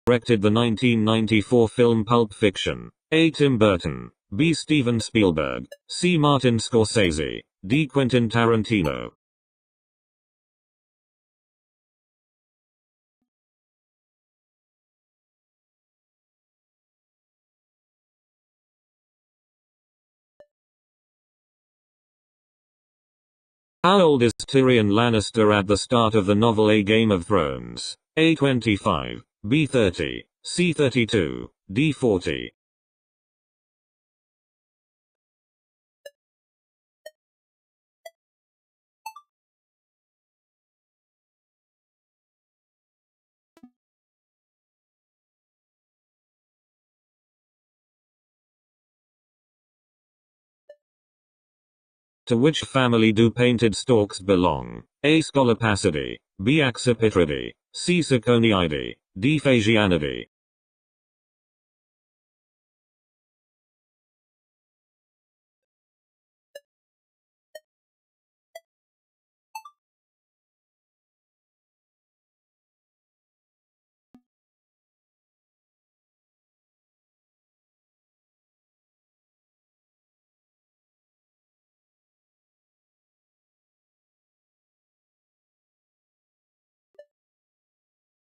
directed the 1994 film Pulp Fiction? A. Tim Burton. B. Steven Spielberg. C. Martin Scorsese. D. Quentin Tarantino. How old is Tyrion Lannister at the start of the novel A Game of Thrones? A. 25. B. 30. C. 32. D. 40. To which family do painted storks belong? A. Scolopacidae. B. Accipitridae. C. Ciconiidae. D. Phasianidae.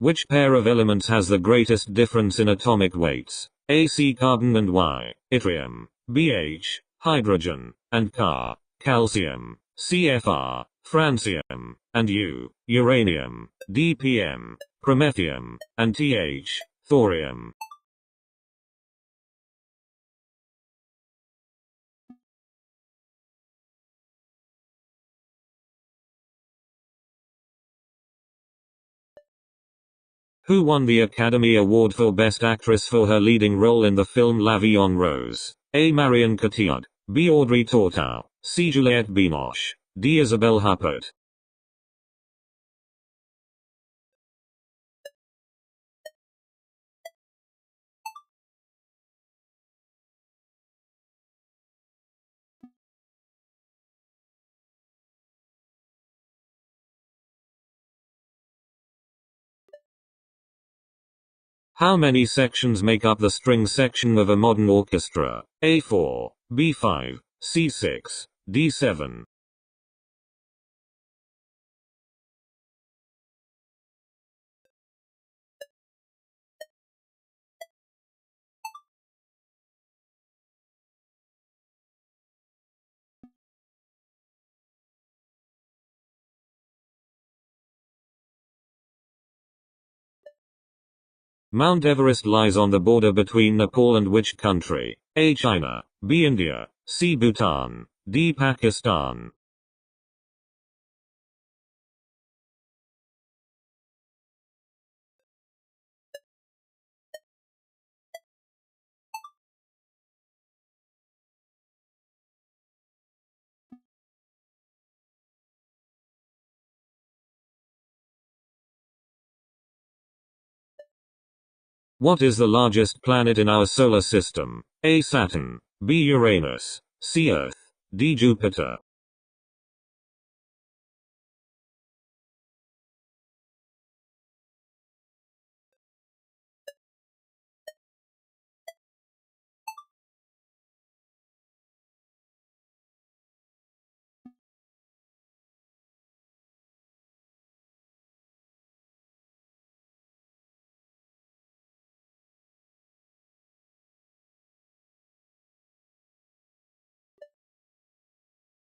Which pair of elements has the greatest difference in atomic weights? A. C. Carbon and Y. Yttrium. B. H. Hydrogen. And Ca. Calcium. C. Fr. Francium. And U. Uranium. D. Pm. Promethium. And Th. Thorium. Who won the Academy Award for Best Actress for her leading role in the film La Vie en Rose? A. Marion Cotillard. B. Audrey Tautou. C. Juliette Binoche. D. Isabelle Huppert. How many sections make up the string section of a modern orchestra? A. 4. B. 5. C. 6. D. 7. Mount Everest lies on the border between Nepal and which country? A. China. B. India. C. Bhutan. D. Pakistan. What is the largest planet in our solar system? A. Saturn. B. Uranus. C. Earth. D. Jupiter.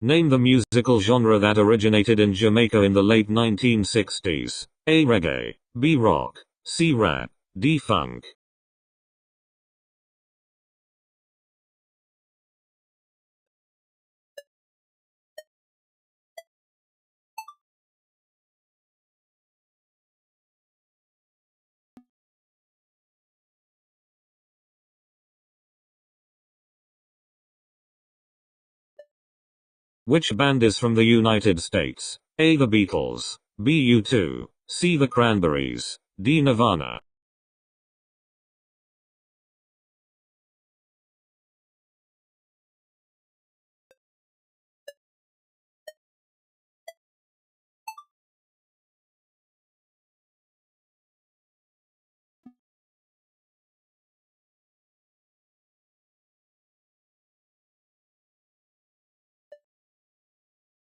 Name the musical genre that originated in Jamaica in the late 1960s. A. Reggae. B. Rock. C. Rap. D. Funk. Which band is from the United States? A. The Beatles. B. U2. C. The Cranberries. D. Nirvana.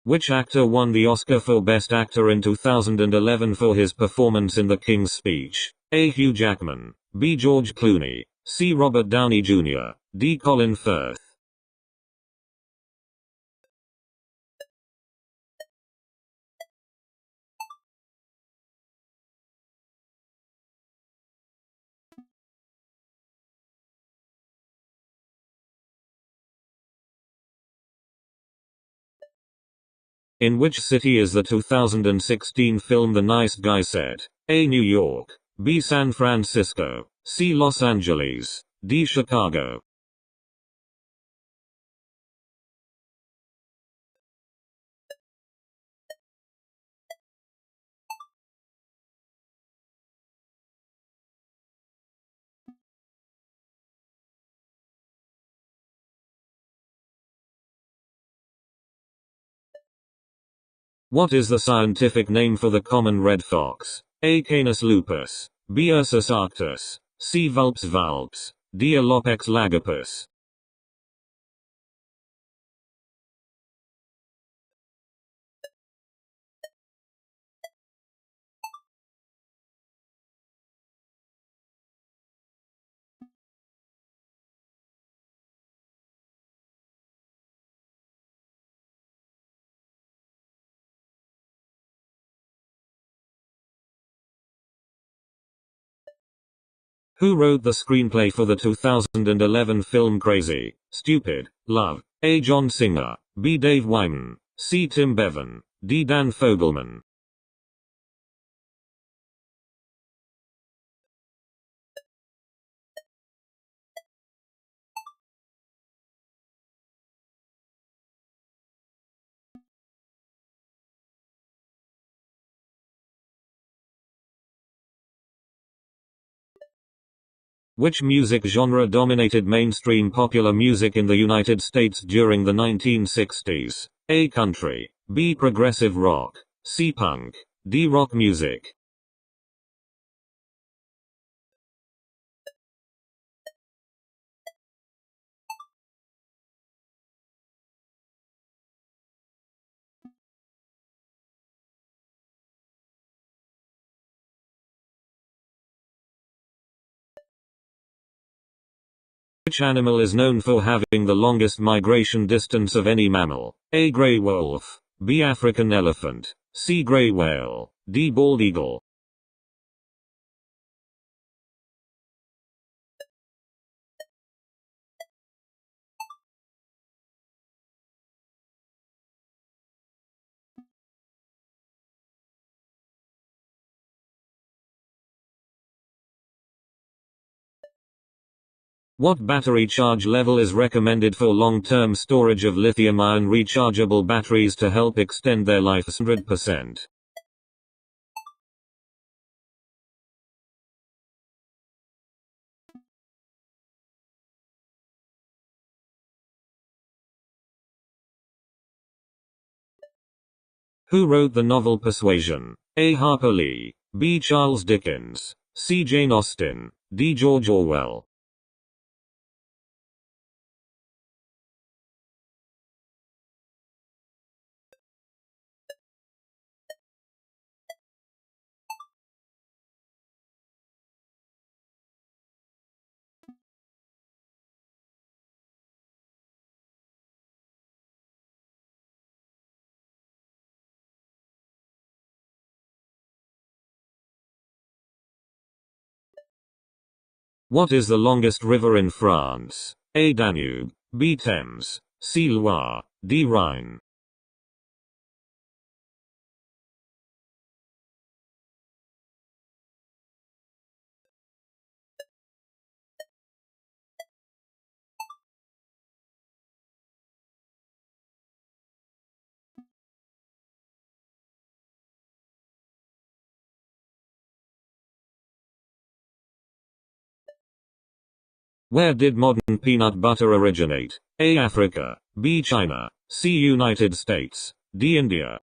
Which actor won the Oscar for Best Actor in 2011 for his performance in The King's Speech? A. Hugh Jackman, B. George Clooney, C. Robert Downey Jr., D. Colin Firth. In which city is the 2016 film The Nice Guy set? A. New York, B. San Francisco, C. Los Angeles, D. Chicago. What is the scientific name for the common red fox? A. Canis lupus, B. Ursus arctus, C. Vulpes valps, D. Alopex lagopus. Who wrote the screenplay for the 2011 film Crazy, Stupid, Love? A. John Singer, B. Dave Wyman, C. Tim Bevan, D. Dan Fogelman. Which music genre dominated mainstream popular music in the United States during the 1960s? A. Country, B. Progressive rock, C. Punk, D. Rock music. Which animal is known for having the longest migration distance of any mammal? A. Gray wolf, B. African elephant, C. Gray whale, D. Bald eagle. What battery charge level is recommended for long-term storage of lithium-ion rechargeable batteries to help extend their life? 100%. Who wrote the novel Persuasion? A. Harper Lee, B. Charles Dickens, C. Jane Austen, D. George Orwell. What is the longest river in France? A. Danube, B. Thames, C. Loire, D. Rhine. Where did modern peanut butter originate? A. Africa, B. China, C. United States, D. India.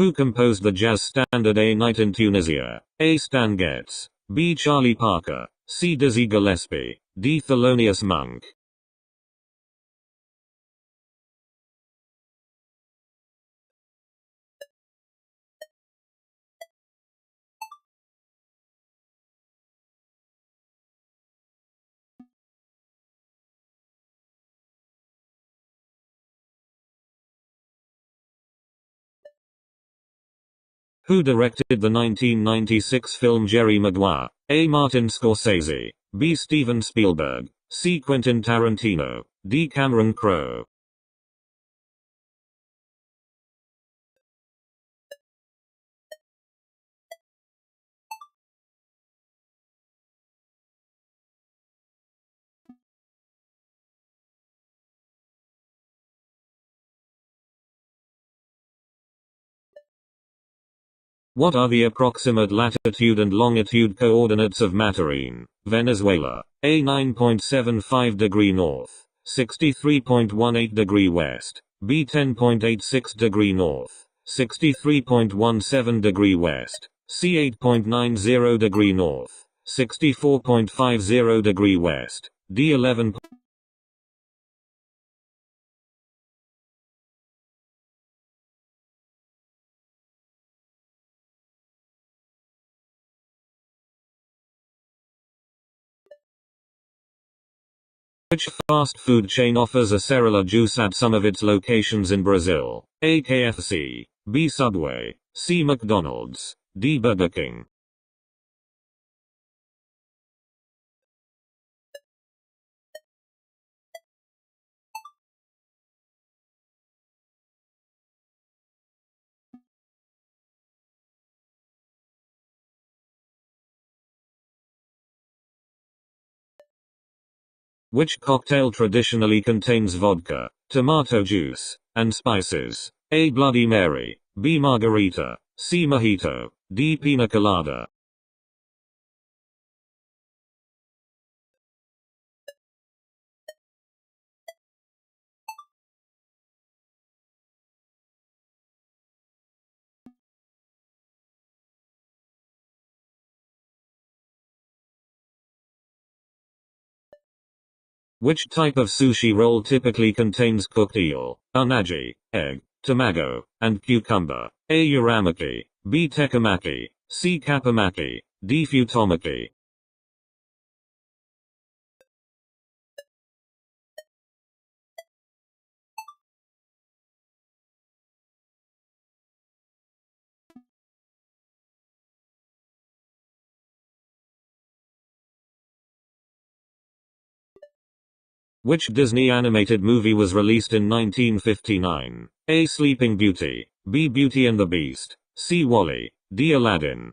Who composed the jazz standard A Night in Tunisia? A. Stan Getz. B. Charlie Parker. C. Dizzy Gillespie. D. Thelonious Monk. Who directed the 1996 film Jerry Maguire? A. Martin Scorsese. B. Steven Spielberg. C. Quentin Tarantino. D. Cameron Crowe. What are the approximate latitude and longitude coordinates of Maturín, Venezuela? A. 9.75 degree north, 63.18 degree west. B. 10.86 degree north, 63.17 degree west. C. 8.90 degree north, 64.50 degree west. D. 11. Which fast food chain offers a Cerelac juice at some of its locations in Brazil? A. KFC. B. Subway. C. McDonald's. D. Burger King. Which cocktail traditionally contains vodka, tomato juice, and spices? A. Bloody Mary. B. Margarita. C. Mojito. D. Pina Colada. Which type of sushi roll typically contains cooked eel, unagi, egg, tamago, and cucumber? A. Uramaki. B. Tekkemaki. C. Kappamaki. D. Futomaki. Which Disney animated movie was released in 1959? A. Sleeping Beauty. B. Beauty and the Beast. C. Wall-E. D. Aladdin.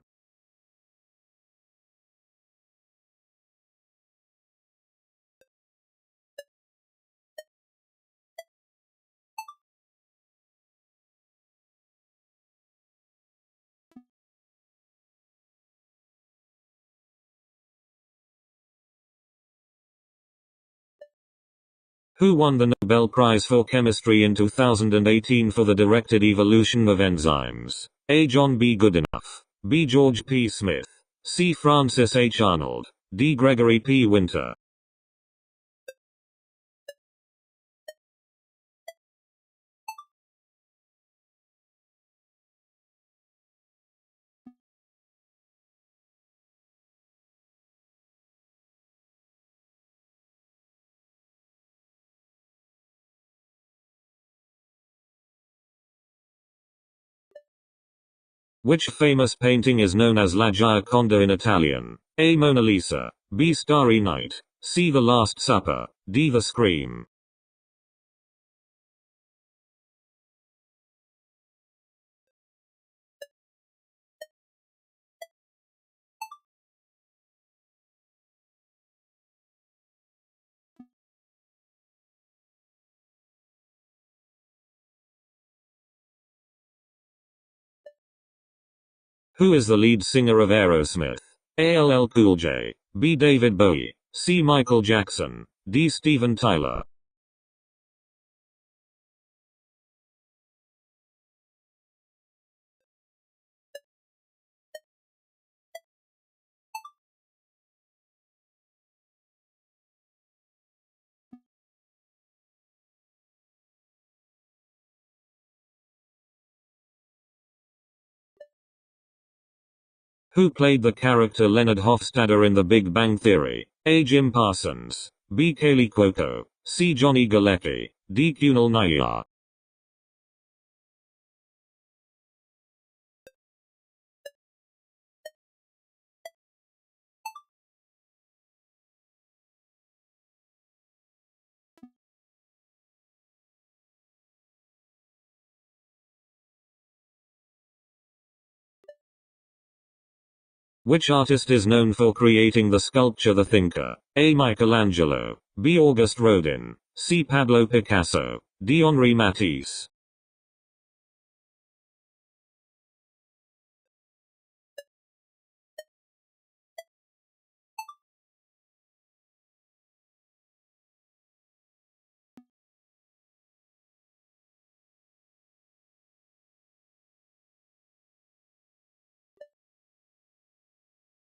Who won the Nobel Prize for Chemistry in 2018 for the directed evolution of enzymes? A. John B. Goodenough. B. George P. Smith. C. Francis H. Arnold. D. Gregory P. Winter. Which famous painting is known as La Gioconda in Italian? A. Mona Lisa. B. Starry Night. C. The Last Supper. D. The Scream. Who is the lead singer of Aerosmith? A. LL Cool J. B. David Bowie. C. Michael Jackson. D. Steven Tyler. Who played the character Leonard Hofstadter in The Big Bang Theory? A. Jim Parsons. B. Kaley Cuoco. C. Johnny Galecki. D. Kunal Nayyar. Which artist is known for creating the sculpture The Thinker? A. Michelangelo. B. Auguste Rodin. C. Pablo Picasso. D. Henri Matisse.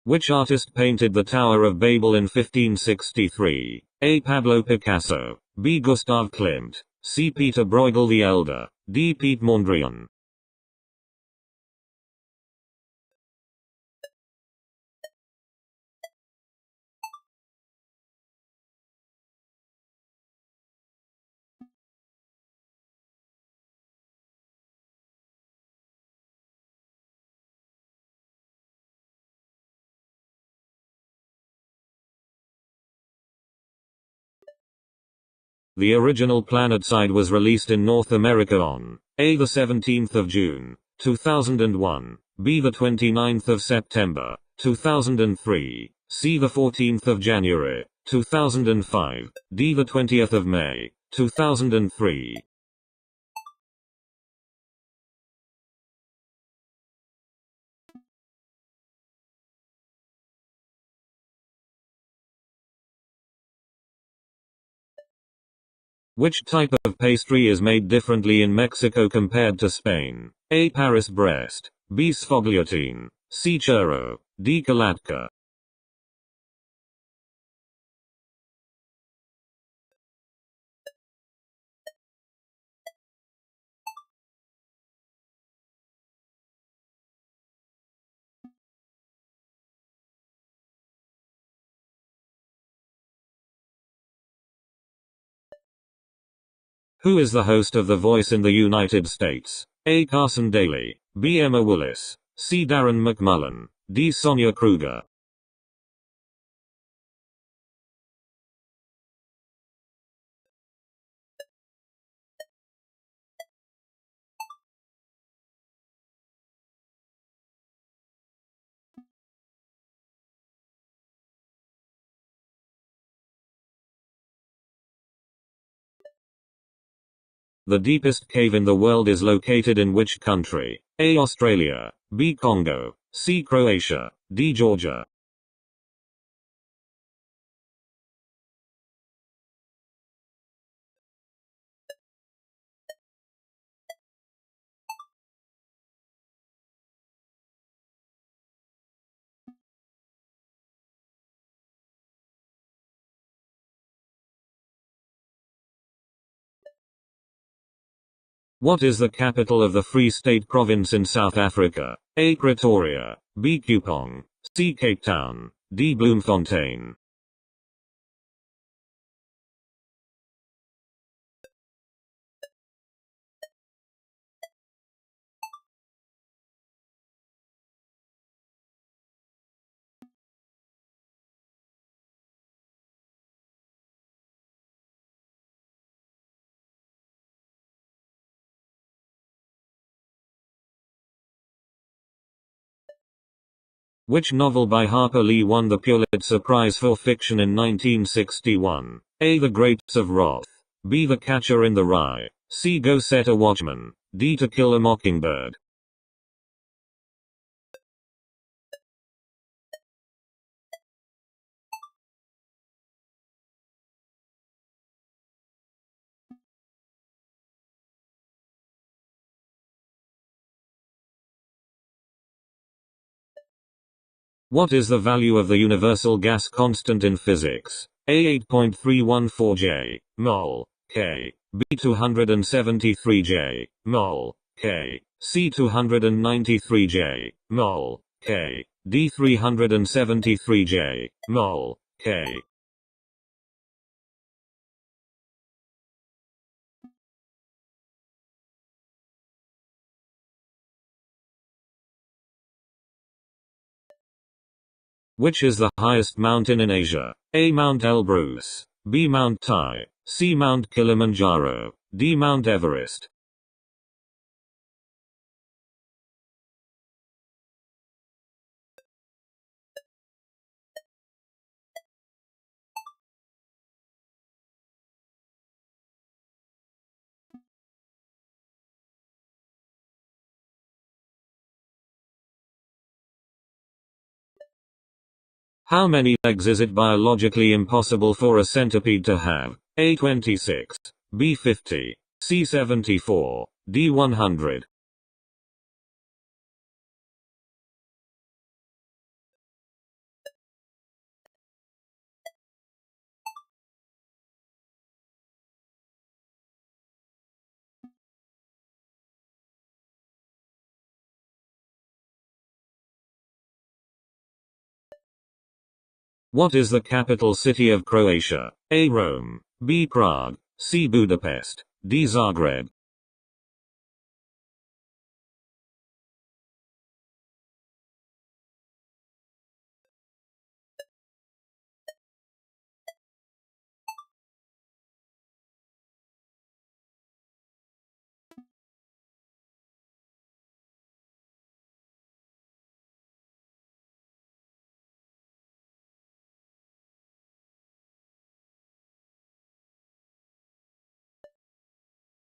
Which artist painted the Tower of Babel in 1563? A. Pablo Picasso. B. Gustav Klimt. C. Peter Bruegel the Elder. D. Piet Mondrian. The original Planetside was released in North America on A. the 17th of June, 2001, B. the 29th of September, 2003, C. the 14th of January, 2005, D. the 20th of May, 2003. Which type of pastry is made differently in Mexico compared to Spain? A. Paris Brest. B. Sfogliatine. C. Churro. D. Calatka. Who is the host of The Voice in the United States? A. Carson Daly. B. Emma Willis. C. Darren McMullen. D. Sonia Kruger. The deepest cave in the world is located in which country? A. Australia. B. Congo. C. Croatia. D. Georgia. What is the capital of the Free State Province in South Africa? A. Pretoria. B. Kupang. C. Cape Town. D. Bloemfontein. Which novel by Harper Lee won the Pulitzer Prize for Fiction in 1961? A. The Grapes of Wrath. B. The Catcher in the Rye. C. Go Set a Watchman. D. To Kill a Mockingbird. What is the value of the universal gas constant in physics? A. 8.314 J mol K. B. 273 J mol K. C. 293 J mol K. D373J, mol, K. Which is the highest mountain in Asia? A. Mount Elbrus, B. Mount Tai, C. Mount Kilimanjaro, D. Mount Everest. How many legs is it biologically impossible for a centipede to have? A. 26, B. 50, C. 74, D. 100. What is the capital city of Croatia? A. Rome, B. Prague, C. Budapest, D. Zagreb.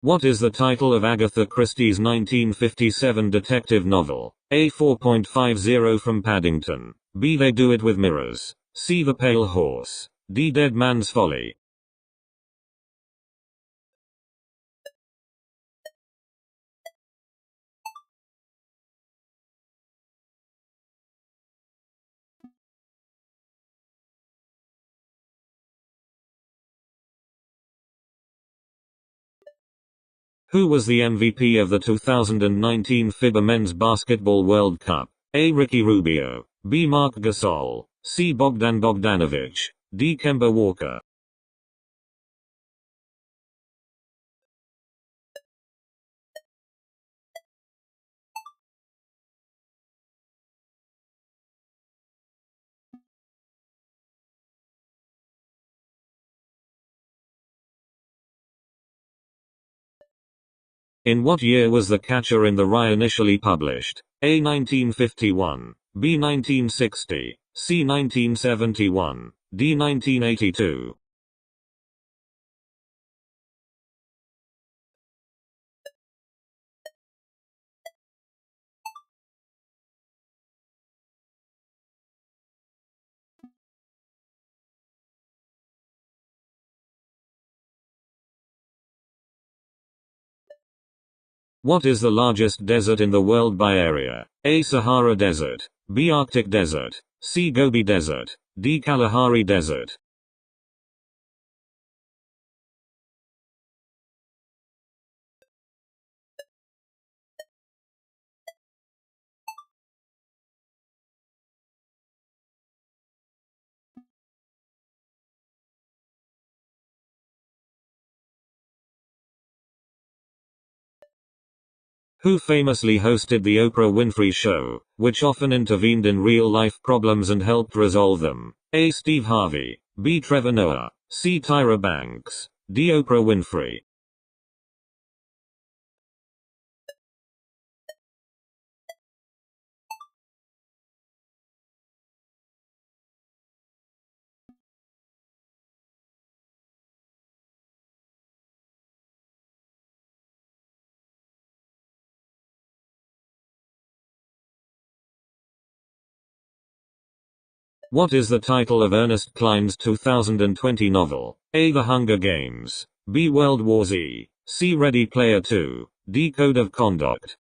What is the title of Agatha Christie's 1957 detective novel? A. 4.50 from Paddington, B. They Do It With Mirrors, C. The Pale Horse, D. Dead Man's Folly. Who was the MVP of the 2019 FIBA Men's Basketball World Cup? A. Ricky Rubio, B. Marc Gasol, C. Bogdan Bogdanovic, D. Kemba Walker. In what year was The Catcher in the Rye initially published? A. 1951, B. 1960, C. 1971, D. 1982. What is the largest desert in the world by area? A. Sahara Desert, B. Arctic Desert, C. Gobi Desert, D. Kalahari Desert. Who famously hosted the Oprah Winfrey Show, which often intervened in real-life problems and helped resolve them? A. Steve Harvey, B. Trevor Noah, C. Tyra Banks, D. Oprah Winfrey. What is the title of Ernest Cline's 2020 novel? A. The Hunger Games, B. World War Z, C. Ready Player 2, D. Code of Conduct.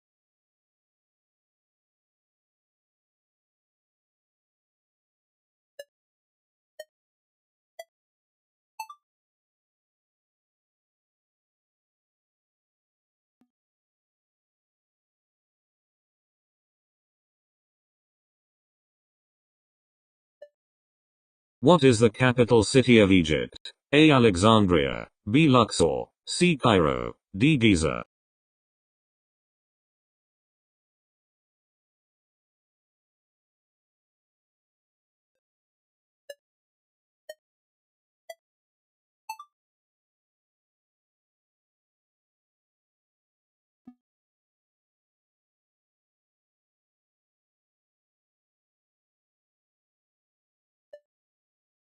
What is the capital city of Egypt? A. Alexandria, B. Luxor, C. Cairo, D. Giza.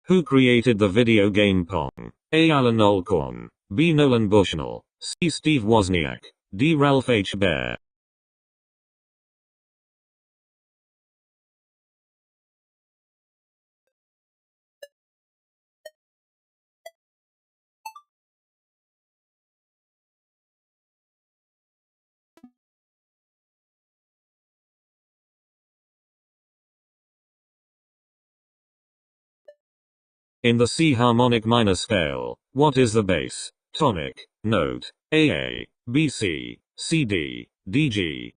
Who created the video game Pong? A. Alan Alcorn, B. Nolan Bushnell, C. Steve Wozniak, D. Ralph H. Baer. In the C harmonic minor scale, what is the bass tonic note? A, B, C, C, D, D, G.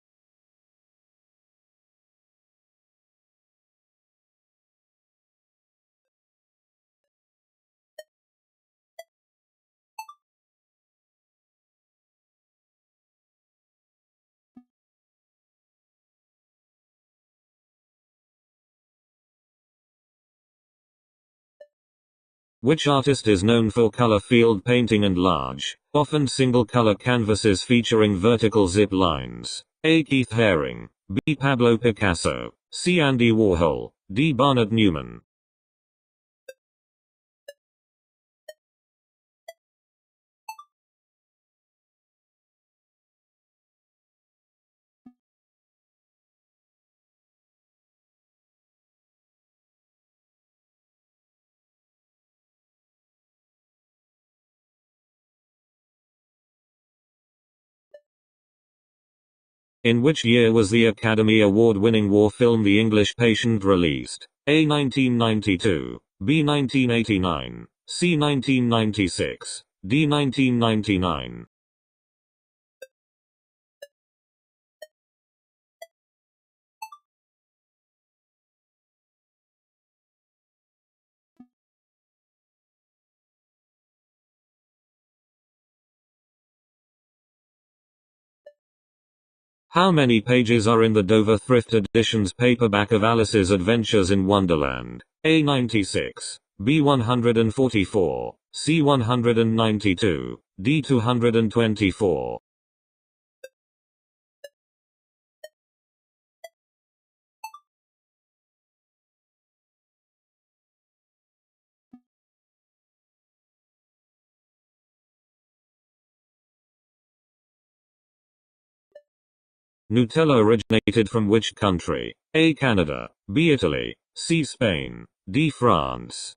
Which artist is known for color field painting and large, often single-color canvases featuring vertical zip lines? A. Keith Haring, B. Pablo Picasso, C. Andy Warhol, D. Barnett Newman. In which year was the Academy Award-winning war film The English Patient released? A. 1992, B. 1989, C. 1996, D. 1999. How many pages are in the Dover Thrift Editions paperback of Alice's Adventures in Wonderland? A. 96, B. 144, C. 192, D. 224. Nutella originated from which country? A. Canada, B. Italy, C. Spain, D. France.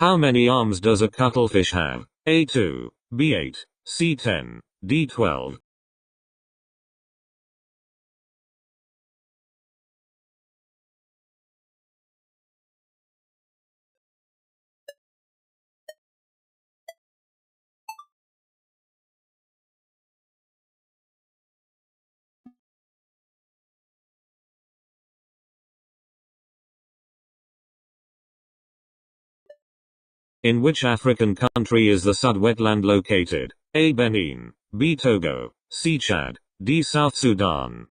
How many arms does a cuttlefish have? A. 2, B. 8, C. 10, D. 12. In which African country is the Sud wetland located? A. Benin, B. Togo, C. Chad, D. South Sudan.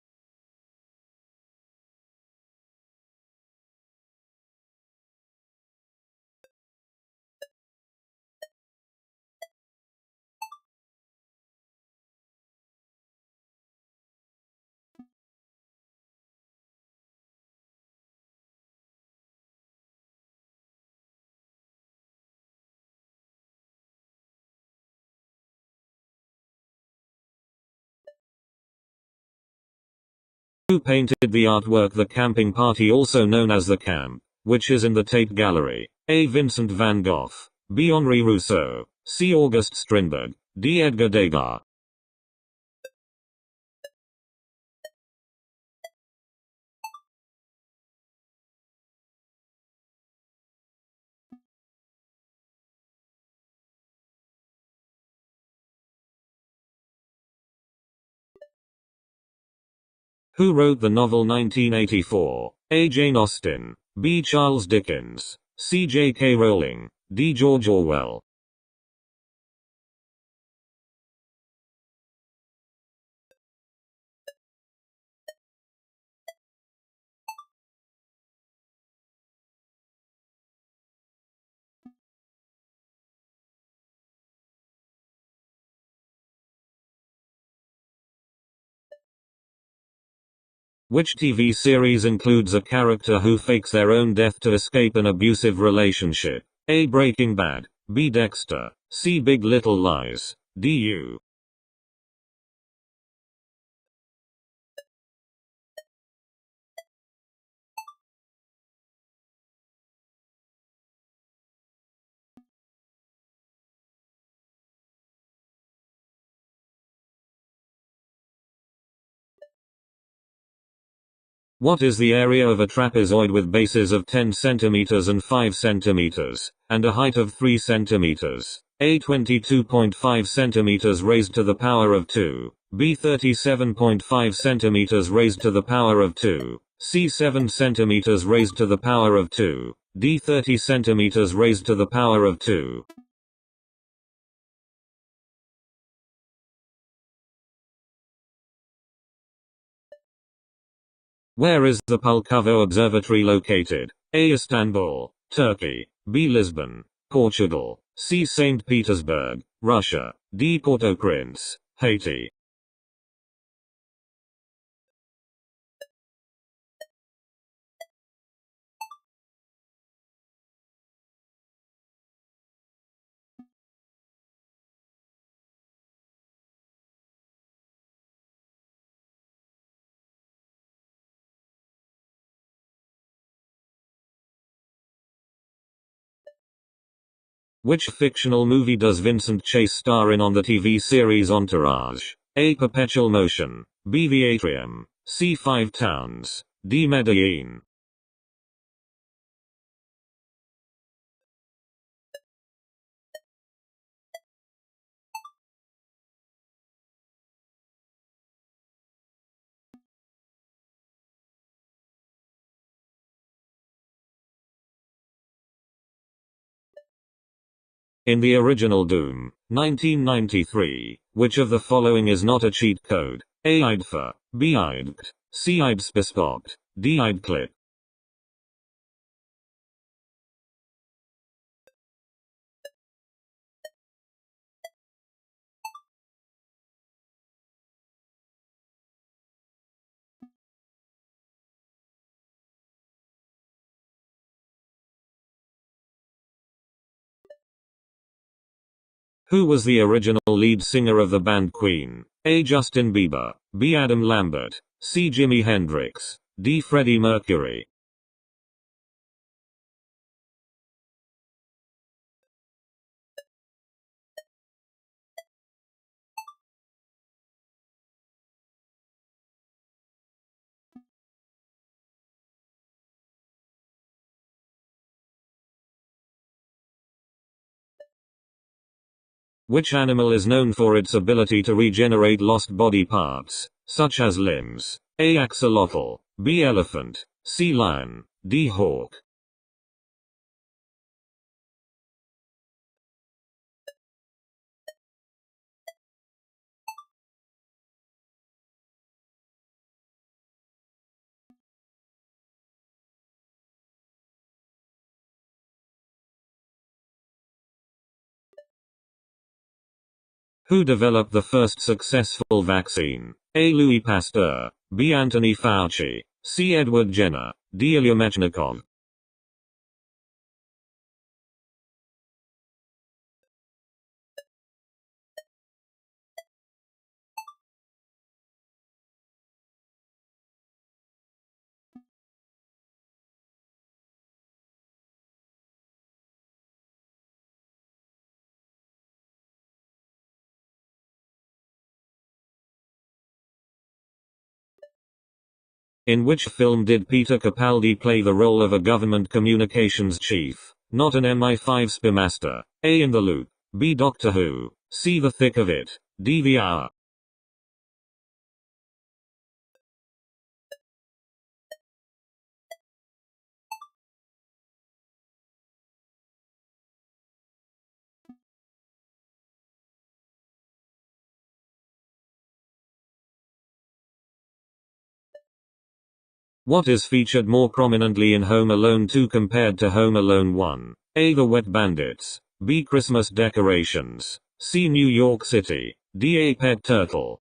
Who painted the artwork The Camping Party, also known as The Camp, which is in the Tate Gallery? A. Vincent van Gogh, B. Henri Rousseau, C. Auguste Strindberg, D. Edgar Degas. Who wrote the novel 1984? A. Jane Austen, B. Charles Dickens, C. J.K. Rowling, D. George Orwell. Which TV series includes a character who fakes their own death to escape an abusive relationship? A. Breaking Bad, B. Dexter, C. Big Little Lies, D. You. What is the area of a trapezoid with bases of 10 cm and 5 cm, and a height of 3 cm? A. 22.5 cm raised to the power of 2, B. 37.5 cm raised to the power of 2, C. 7 cm raised to the power of 2, D. 30 cm raised to the power of 2. Where is the Pulkovo Observatory located? A. Istanbul, Turkey, B. Lisbon, Portugal, C. St. Petersburg, Russia, D. Port-au-Prince, Haiti. Which fictional movie does Vincent Chase star in on the TV series Entourage? A. Perpetual Motion, B. The Atrium, C. Five Towns, D. Medellin. In the original Doom, 1993, which of the following is not a cheat code? A. IDFA, B. IDCT, C. IDSPISPOCT, D. IDCLIP. Who was the original lead singer of the band Queen? A. Justin Bieber, B. Adam Lambert, C. Jimi Hendrix, D. Freddie Mercury. Which animal is known for its ability to regenerate lost body parts, such as limbs? A. Axolotl, B. Elephant, C. Lion, D. Hawk. Who developed the first successful vaccine? A. Louis Pasteur, B. Anthony Fauci, C. Edward Jenner, D. Ilya Mechnikov. In which film did Peter Capaldi play the role of a government communications chief, not an MI5 spy master? A. In the Loop, B. Doctor Who, C. The Thick of It, D. The Hour. What is featured more prominently in Home Alone 2 compared to Home Alone 1? A. The Wet Bandits. B. Christmas decorations. C. New York City. D. A pet turtle.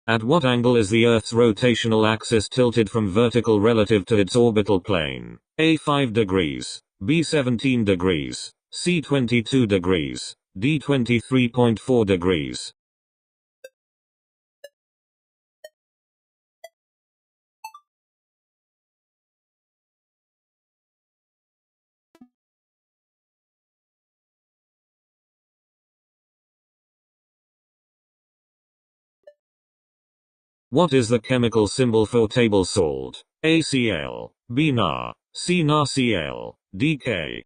At what angle is the Earth's rotational axis tilted from vertical relative to its orbital plane? A. 5 degrees. B. 17 degrees. C. 22 degrees. D. 23.4 degrees. What is the chemical symbol for table salt? A. Cl. B. Na. C. NaCl. D. K.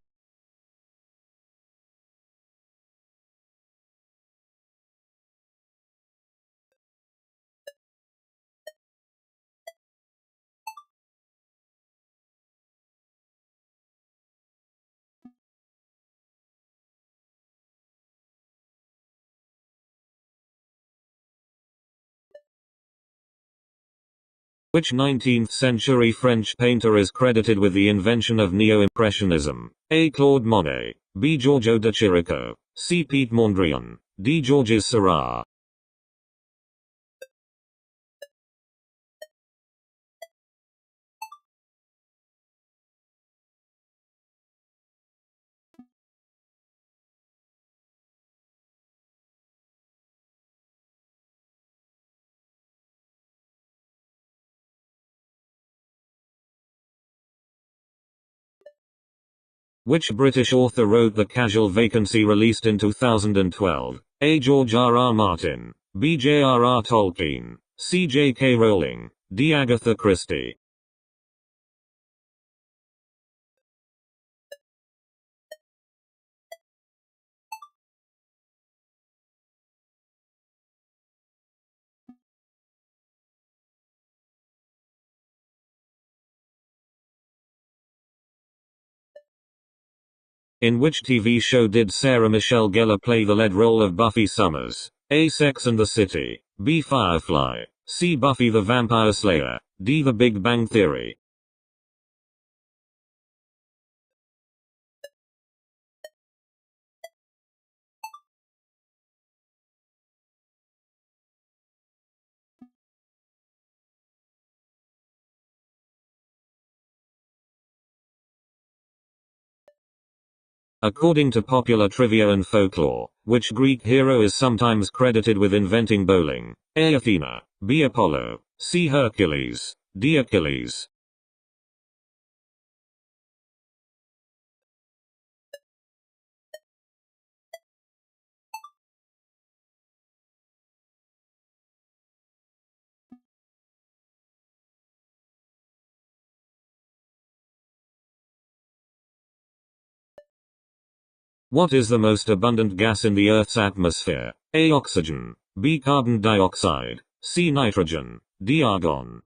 Which 19th century French painter is credited with the invention of Neo-Impressionism? A. Claude Monet. B. Giorgio de Chirico. C. Piet Mondrian. D. Georges Seurat. Which British author wrote The Casual Vacancy, released in 2012? A. George R.R. Martin. B. J.R.R. Tolkien. C. J.K. Rowling. D. Agatha Christie. In which TV show did Sarah Michelle Gellar play the lead role of Buffy Summers? A. Sex and the City. B. Firefly. C. Buffy the Vampire Slayer. D. The Big Bang Theory. According to popular trivia and folklore, which Greek hero is sometimes credited with inventing bowling? A. Athena. B. Apollo. C. Hercules. D. Achilles. What is the most abundant gas in the Earth's atmosphere? A. Oxygen. B. Carbon dioxide. C. Nitrogen. D. Argon.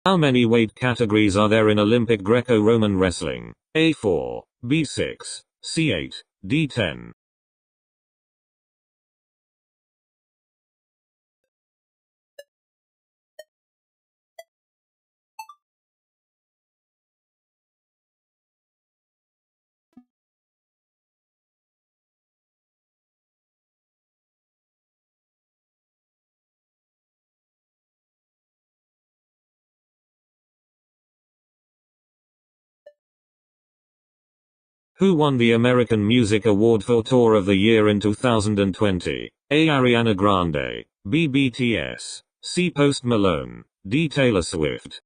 How many weight categories are there in Olympic Greco-Roman wrestling? A. 4. B. 6. C. 8. D. 10. Who won the American Music Award for Tour of the Year in 2020? A. Ariana Grande. B. BTS. C. Post Malone. D. Taylor Swift.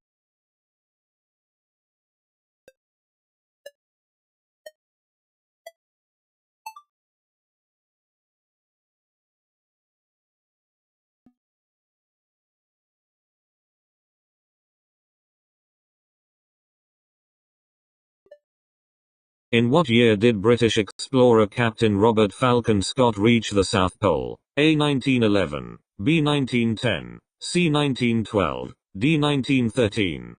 In what year did British explorer Captain Robert Falcon Scott reach the South Pole? A. 1911, B. 1910, C. 1912, D. 1913.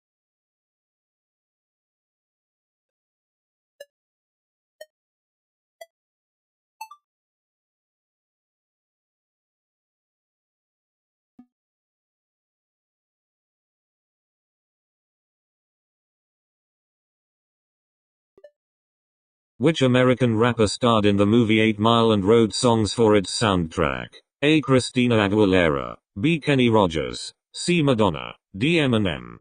Which American rapper starred in the movie 8 Mile and wrote songs for its soundtrack? A. Christina Aguilera, B. Kenny Rogers, C. Madonna, D. Eminem.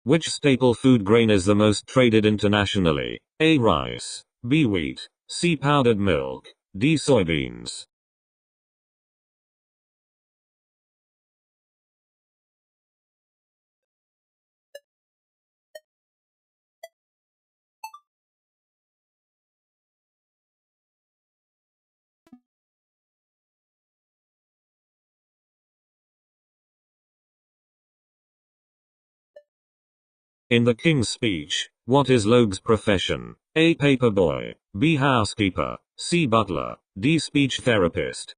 Which staple food grain is the most traded internationally? A. Rice, B. Wheat, C. Powdered milk, D. Soybeans. In the King's Speech, what is Logue's profession? A. Paperboy, B. Housekeeper, C. Butler, D. Speech therapist.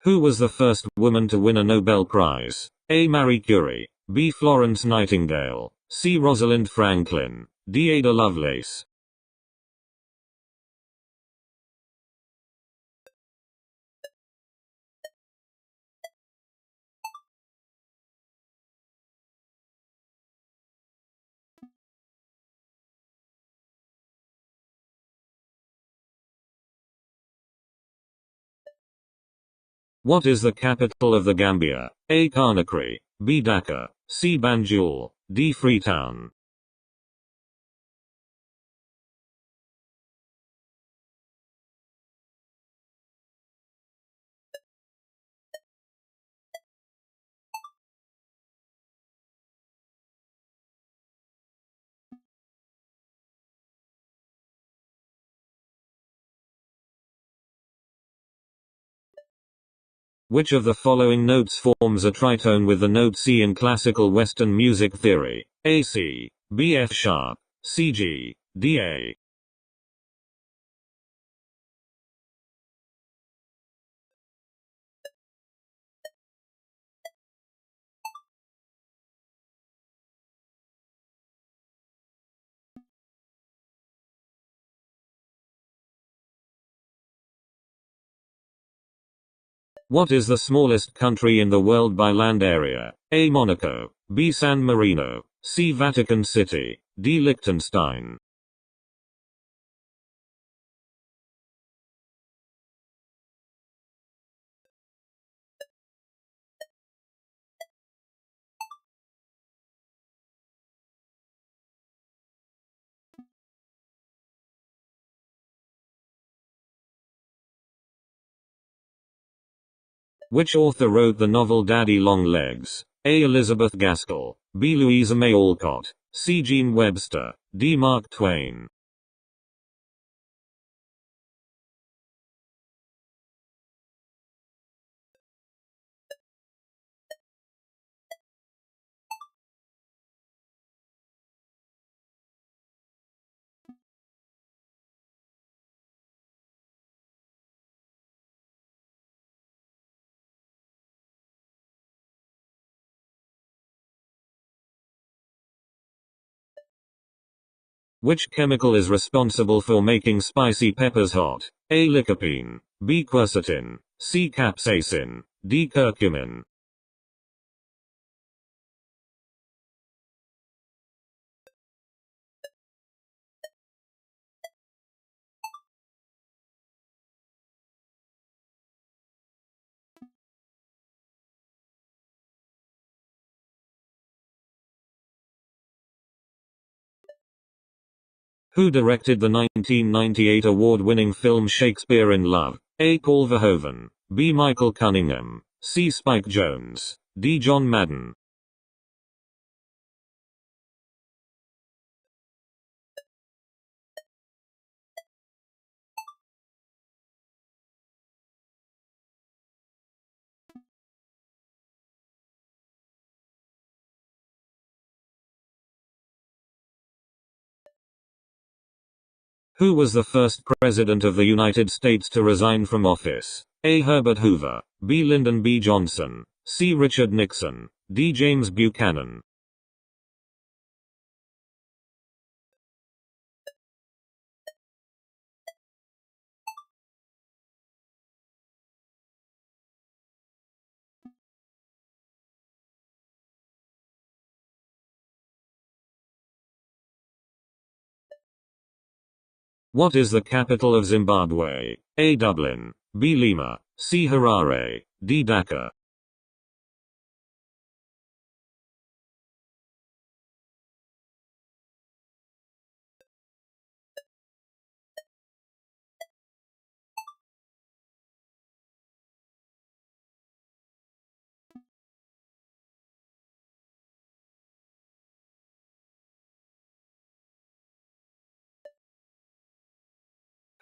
Who was the first woman to win a Nobel Prize? A. Marie Curie, B. Florence Nightingale, C. Rosalind Franklin, D. Ada Lovelace. What is the capital of the Gambia? A. Conakry, B. Dhaka, C. Banjul, D. Freetown. Which of the following notes forms a tritone with the note C in classical Western music theory? A. C, B. F sharp, C. G, D. A. What is the smallest country in the world by land area? A. Monaco, B. San Marino, C. Vatican City, D. Liechtenstein. Which author wrote the novel Daddy Long Legs? A. Elizabeth Gaskell, B. Louisa May Alcott, C. Jean Webster, D. Mark Twain. Which chemical is responsible for making spicy peppers hot? A. Lycopene, B. Quercetin, C. Capsaicin, D. Curcumin. Who directed the 1998 award-winning film Shakespeare in Love? A. Paul Verhoeven, B. Michael Cunningham, C. Spike Jonze, D. John Madden. Who was the first president of the United States to resign from office? A. Herbert Hoover, B. Lyndon B. Johnson, C. Richard Nixon, D. James Buchanan. What is the capital of Zimbabwe? A. Dublin, B. Lima, C. Harare, D. Dhaka.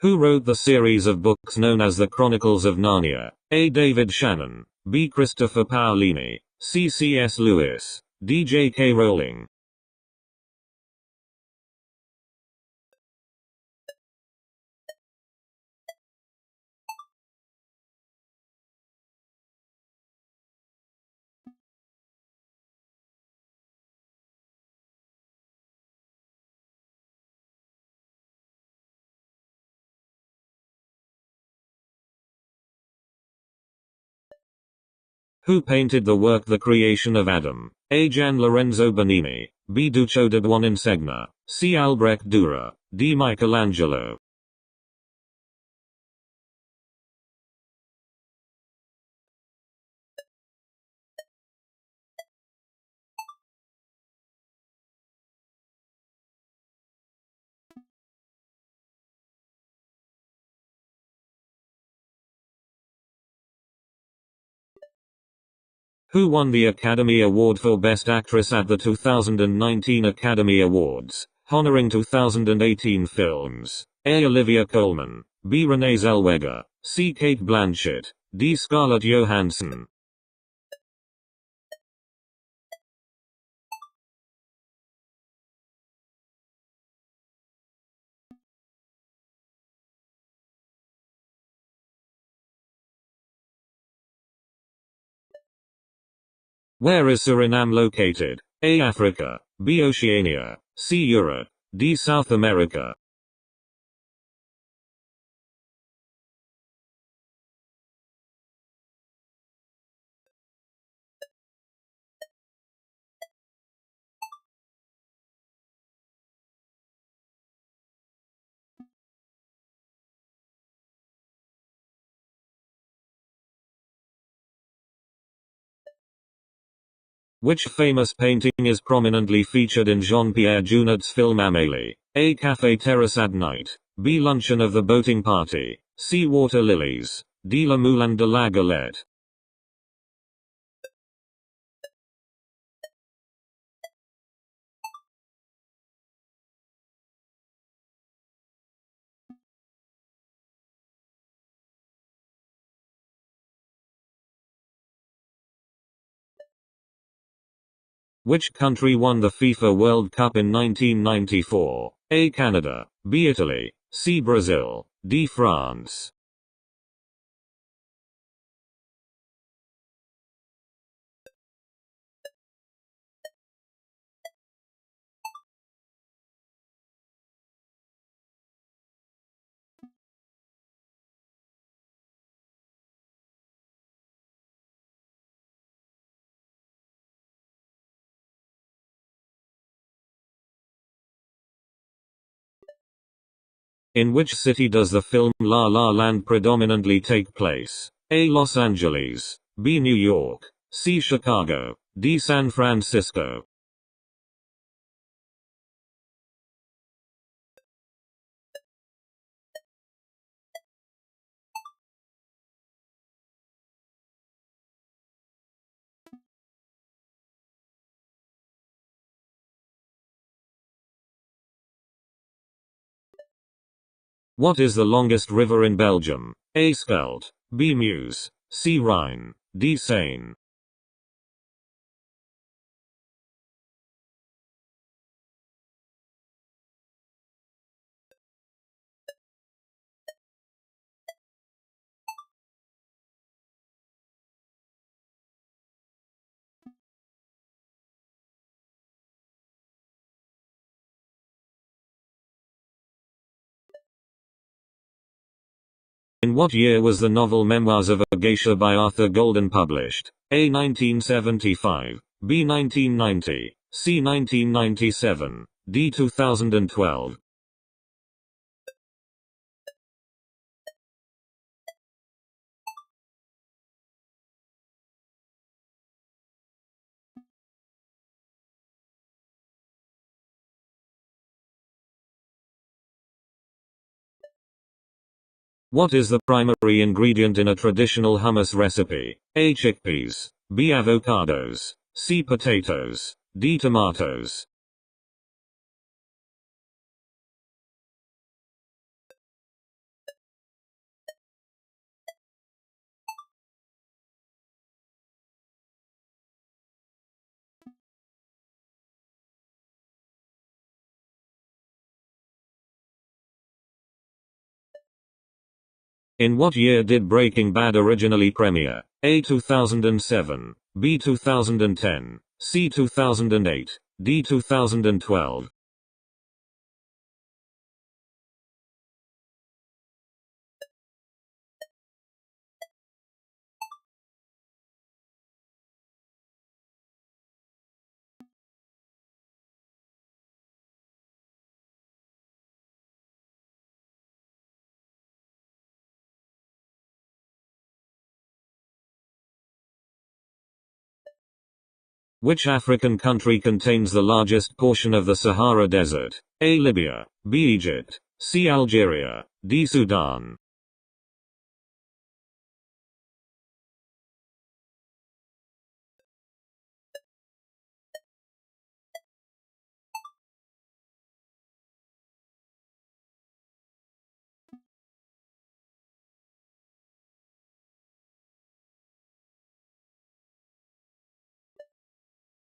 Who wrote the series of books known as the Chronicles of Narnia? A. David Shannon, B. Christopher Paolini, C. C.S. Lewis, D. J.K. Rowling. Who painted the work The Creation of Adam? A. Gian Lorenzo Bernini, B. Duccio de Buoninsegna, C. Albrecht Dürer, D. Michelangelo. Who won the Academy Award for Best Actress at the 2019 Academy Awards, honoring 2018 films? A. Olivia Colman, B. Renee Zellweger, C. Cate Blanchett, D. Scarlett Johansson. Where is Suriname located? A. Africa, B. Oceania, C. Europe, D. South America. Which famous painting is prominently featured in Jean-Pierre Junot's film Amélie? A. Café Terrace at Night, B. Luncheon of the Boating Party, C. Water Lilies, D. Le Moulin de la Galette. Which country won the FIFA World Cup in 1994? A. Canada, B. Italy, C. Brazil, D. France. In which city does the film La La Land predominantly take place? A. Los Angeles, B. New York, C. Chicago, D. San Francisco. What is the longest river in Belgium? A. Scheldt, B. Meuse, C. Rhine, D. Seine. In what year was the novel Memoirs of a Geisha by Arthur Golden published? A. 1975, B. 1990, C. 1997, D. 2012. What is the primary ingredient in a traditional hummus recipe? A. Chickpeas, B. Avocados, C. Potatoes, D. Tomatoes. In what year did Breaking Bad originally premiere? A. 2007, B. 2010, C. 2008, D. 2012. Which African country contains the largest portion of the Sahara Desert? A. Libya, B. Egypt, C. Algeria, D. Sudan.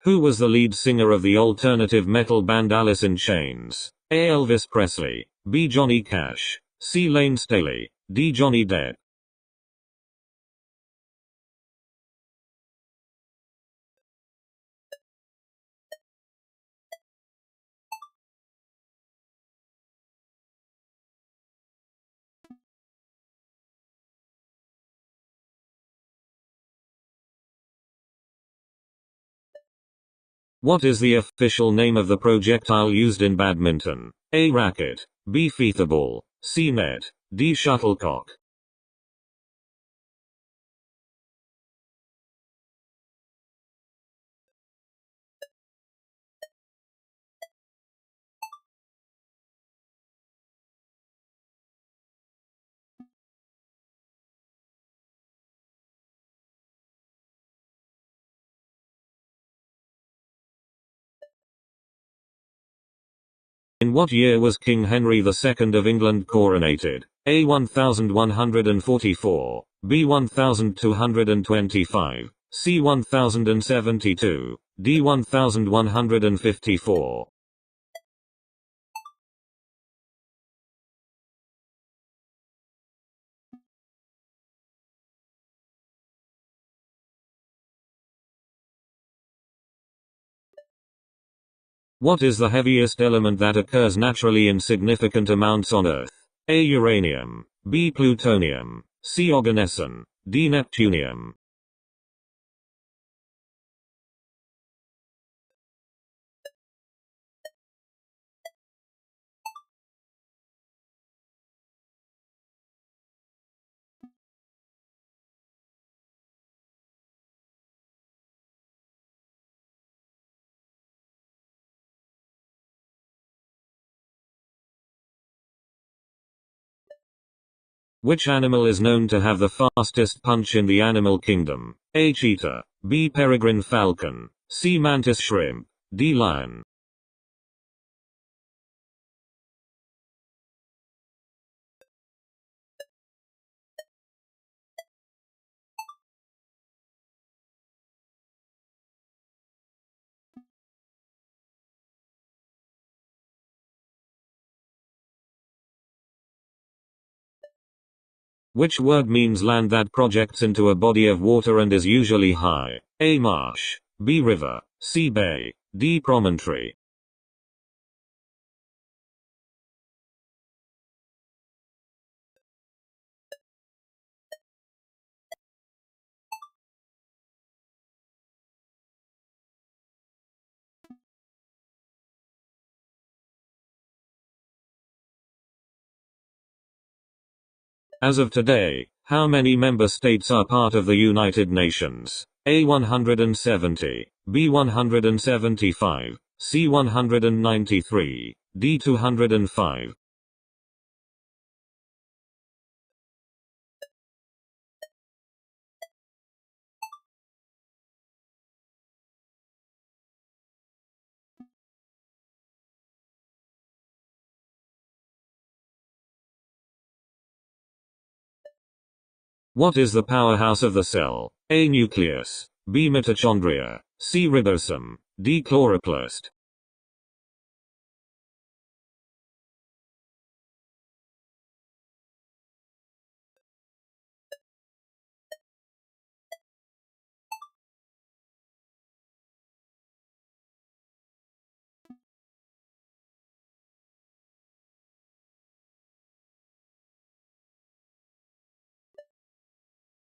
Who was the lead singer of the alternative metal band Alice in Chains? A. Elvis Presley, B. Johnny Cash, C. Lane Staley, D. Johnny Depp. What is the official name of the projectile used in badminton? A. Racket, B. Featherball, C. Net, D. Shuttlecock. In what year was King Henry II of England coronated? A. 1144, B. 1225, C. 1072, D. 1154. What is the heaviest element that occurs naturally in significant amounts on Earth? A. Uranium, B. Plutonium, C. Oganesson, D. Neptunium. Which animal is known to have the fastest punch in the animal kingdom? A. Cheetah, B. Peregrine falcon, C. Mantis shrimp, D. Lion. Which word means land that projects into a body of water and is usually high? A. Marsh. B. River. C. Bay. D. Promontory. As of today, how many member states are part of the United Nations? A. 170, B. 175, C. 193, D. 205. What is the powerhouse of the cell? A. Nucleus. B. Mitochondria. C. Ribosome. D. Chloroplast.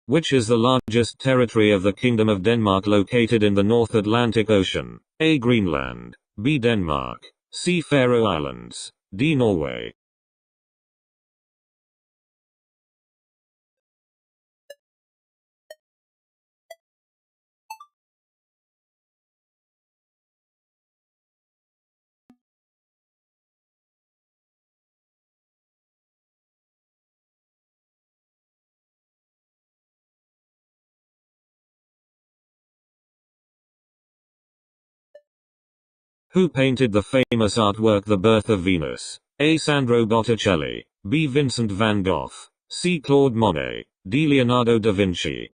Which is the largest territory of the Kingdom of Denmark located in the North Atlantic Ocean? A. Greenland. B. Denmark. C. Faroe Islands. D. Norway. Who painted the famous artwork The Birth of Venus? A. Sandro Botticelli. B. Vincent van Gogh. C. Claude Monet. D. Leonardo da Vinci.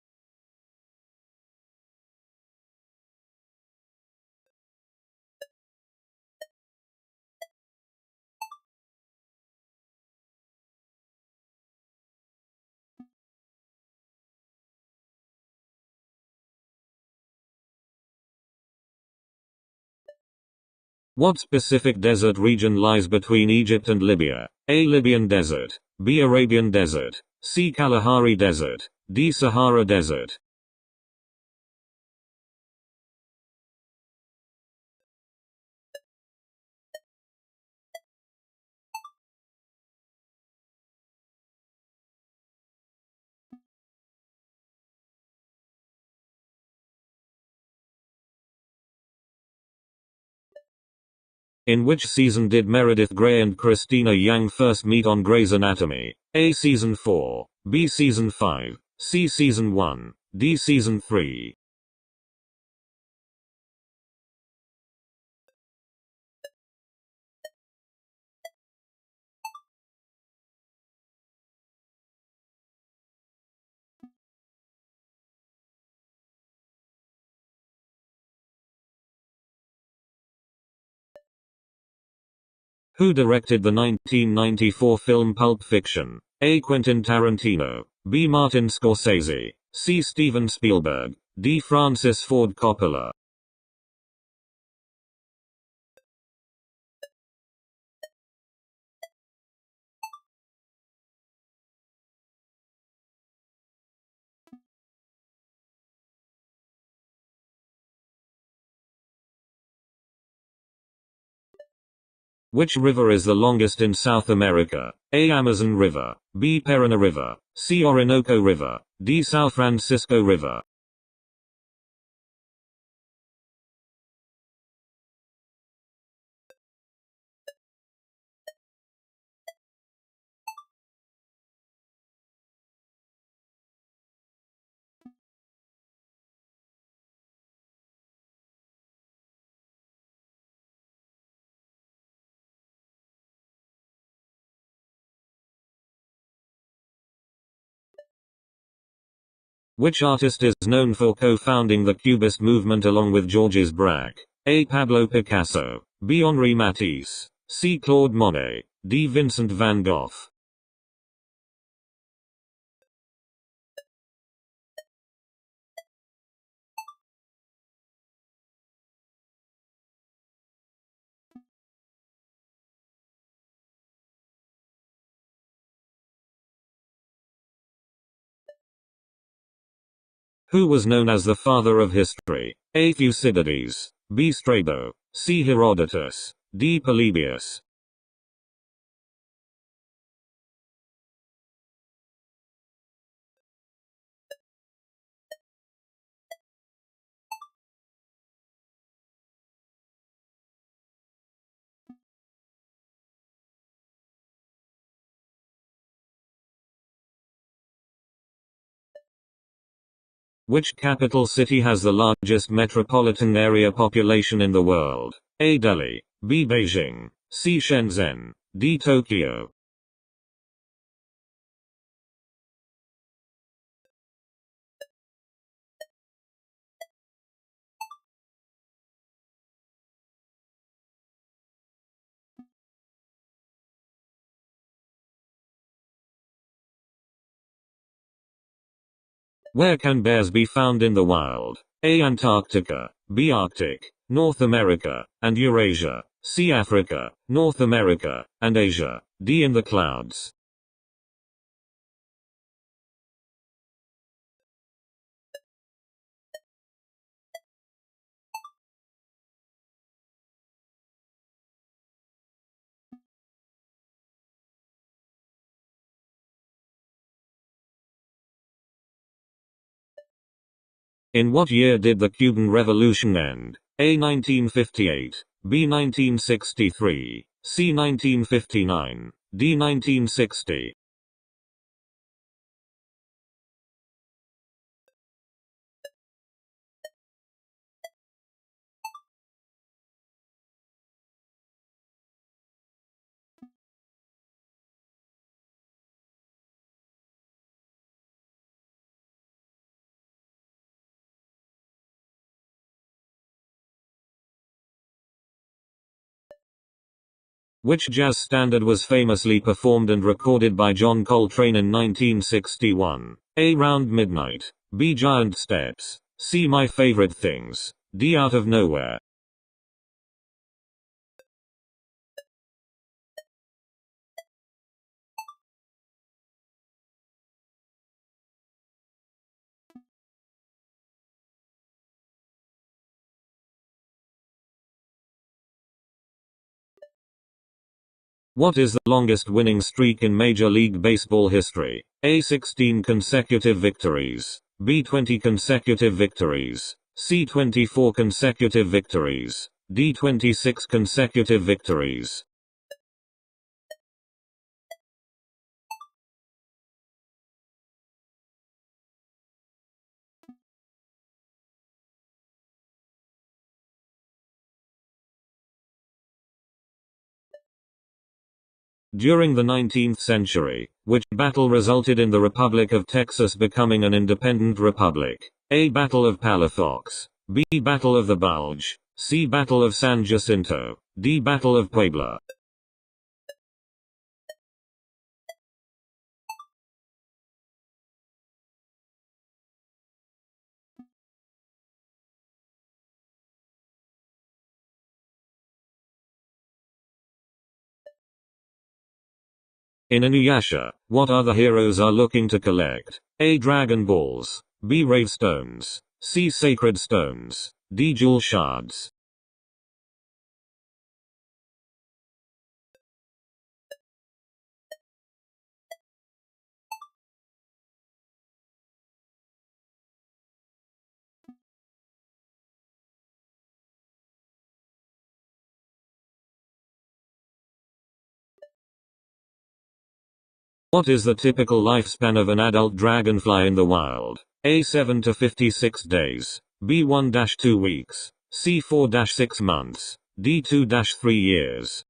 What specific desert region lies between Egypt and Libya? A. Libyan Desert. B. Arabian Desert. C. Kalahari Desert. D. Sahara Desert. In which season did Meredith Grey and Christina Yang first meet on Grey's Anatomy? A. Season 4. B. Season 5. C. Season 1. D. Season 3. Who directed the 1994 film Pulp Fiction? A. Quentin Tarantino. B. Martin Scorsese. C. Steven Spielberg. D. Francis Ford Coppola. Which river is the longest in South America? A. Amazon River. B. Paraná River. C. Orinoco River. D. São Francisco River. Which artist is known for co-founding the Cubist movement along with Georges Braque? A. Pablo Picasso. B. Henri Matisse. C. Claude Monet. D. Vincent van Gogh. Who was known as the father of history? A. Thucydides. B. Strabo. C. Herodotus. D. Polybius. Which capital city has the largest metropolitan area population in the world? A. Delhi. B. Beijing. C. Shenzhen. D. Tokyo. Where can bears be found in the wild? A. Antarctica. B. Arctic. North America, and Eurasia. C. Africa, North America, and Asia. D. In the clouds. In what year did the Cuban Revolution end? A. 1958. B. 1963. C. 1959. D. 1960. Which jazz standard was famously performed and recorded by John Coltrane in 1961? A. Round Midnight. B. Giant Steps. C. My Favorite Things. D. Out of Nowhere. What is the longest winning streak in Major League Baseball history? A. 16 consecutive victories. B. 20 consecutive victories. C. 24 consecutive victories. D. 26 consecutive victories. During the 19th century, which battle resulted in the Republic of Texas becoming an independent republic? A. Battle of Palafox. B. Battle of the Bulge. C. Battle of San Jacinto. D. Battle of Puebla. In Inuyasha, what other heroes are looking to collect? A. Dragon Balls. B. Rave Stones. C. Sacred Stones. D. Jewel Shards. What is the typical lifespan of an adult dragonfly in the wild? A. 7 to 56 days. B. 1-2 weeks. C. 4-6 months. D. 2-3 years.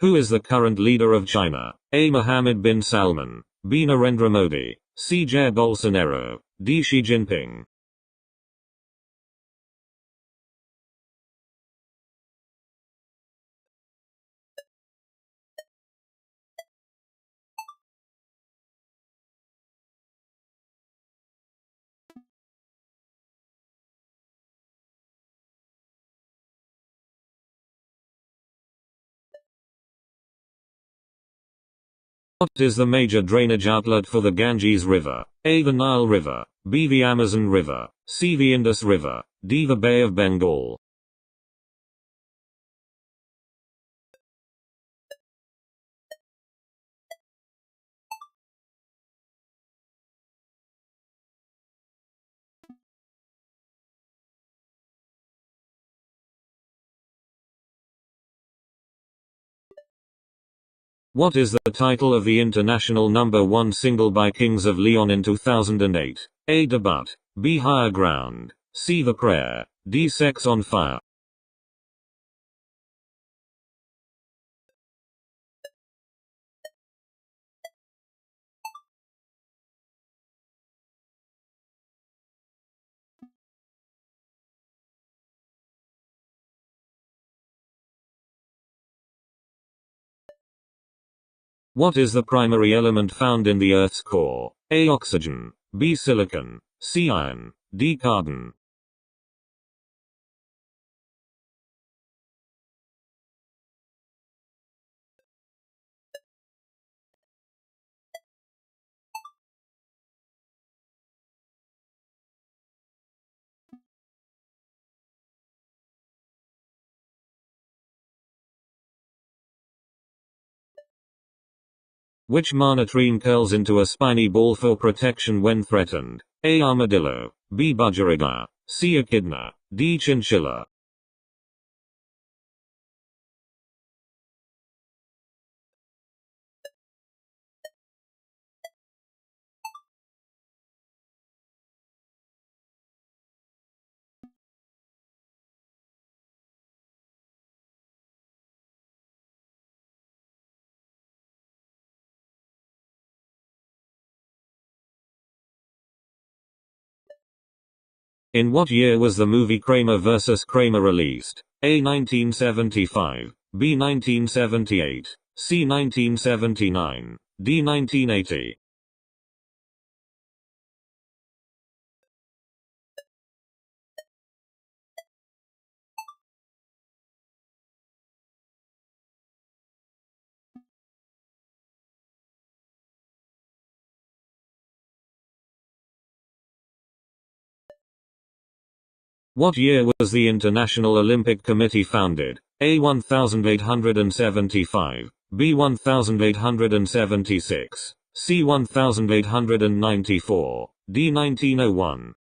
Who is the current leader of China? A. Mohammed bin Salman. B. Narendra Modi. C. Jair Bolsonaro. D. Xi Jinping. What is the major drainage outlet for the Ganges River? A. The Nile River, B. The Amazon River, C. The Indus River, D. The Bay of Bengal. What is the title of the international #1 single by Kings of Leon in 2008? A. Debut, B. Higher Ground, C. The Prayer, D. Sex on Fire. What is the primary element found in the Earth's core? A. Oxygen, B. Silicon, C. Iron, D. Carbon. Which monotreme curls into a spiny ball for protection when threatened? A. Armadillo, B. Budgerigar, C. Echidna, D. Chinchilla. In what year was the movie Kramer vs. Kramer released? A. 1975, B. 1978, C. 1979, D. 1980. What year was the International Olympic Committee founded? A. 1875, B. 1876, C. 1894, D. 1901.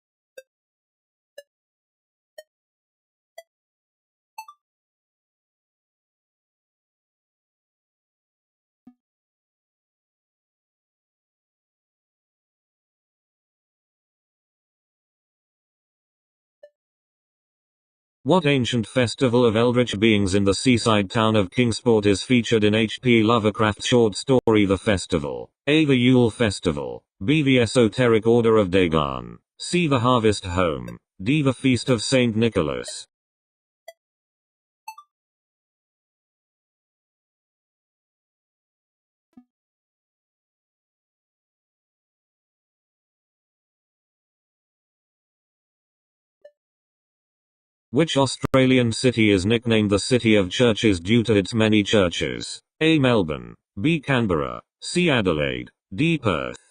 What ancient festival of eldritch beings in the seaside town of Kingsport is featured in H.P. Lovecraft's short story The Festival? A. The Yule Festival, B. The Esoteric Order of Dagon, C. The Harvest Home, D. The Feast of St. Nicholas. Which Australian city is nicknamed the City of Churches due to its many churches? A. Melbourne, B. Canberra, C. Adelaide, D. Perth.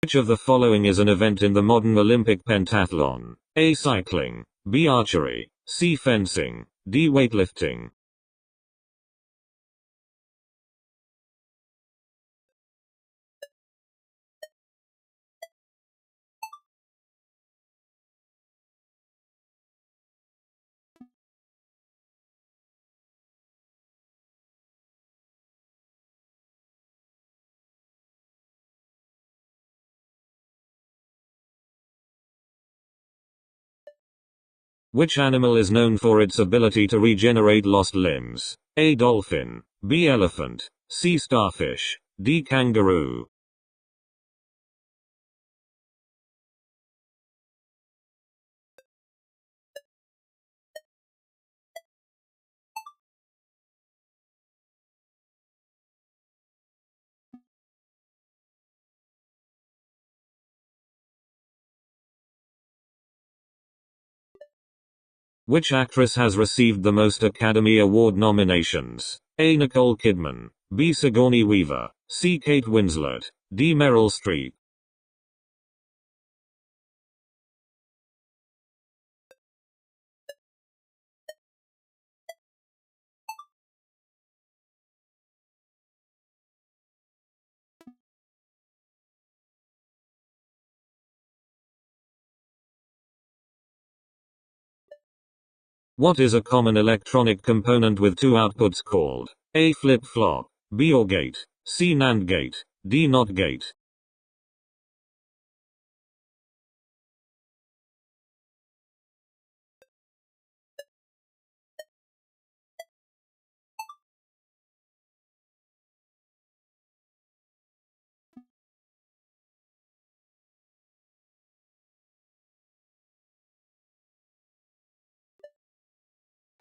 Which of the following is an event in the modern Olympic pentathlon? A. Cycling, B. Archery, C. Fencing, D. Weightlifting. Which animal is known for its ability to regenerate lost limbs? A. Dolphin, B. Elephant, C. Starfish, D. Kangaroo. Which actress has received the most Academy Award nominations? A. Nicole Kidman, B. Sigourney Weaver, C. Kate Winslet, D. Meryl Streep. What is a common electronic component with two outputs called? A. Flip-flop, B. OR gate, C. NAND gate, D. NOT gate.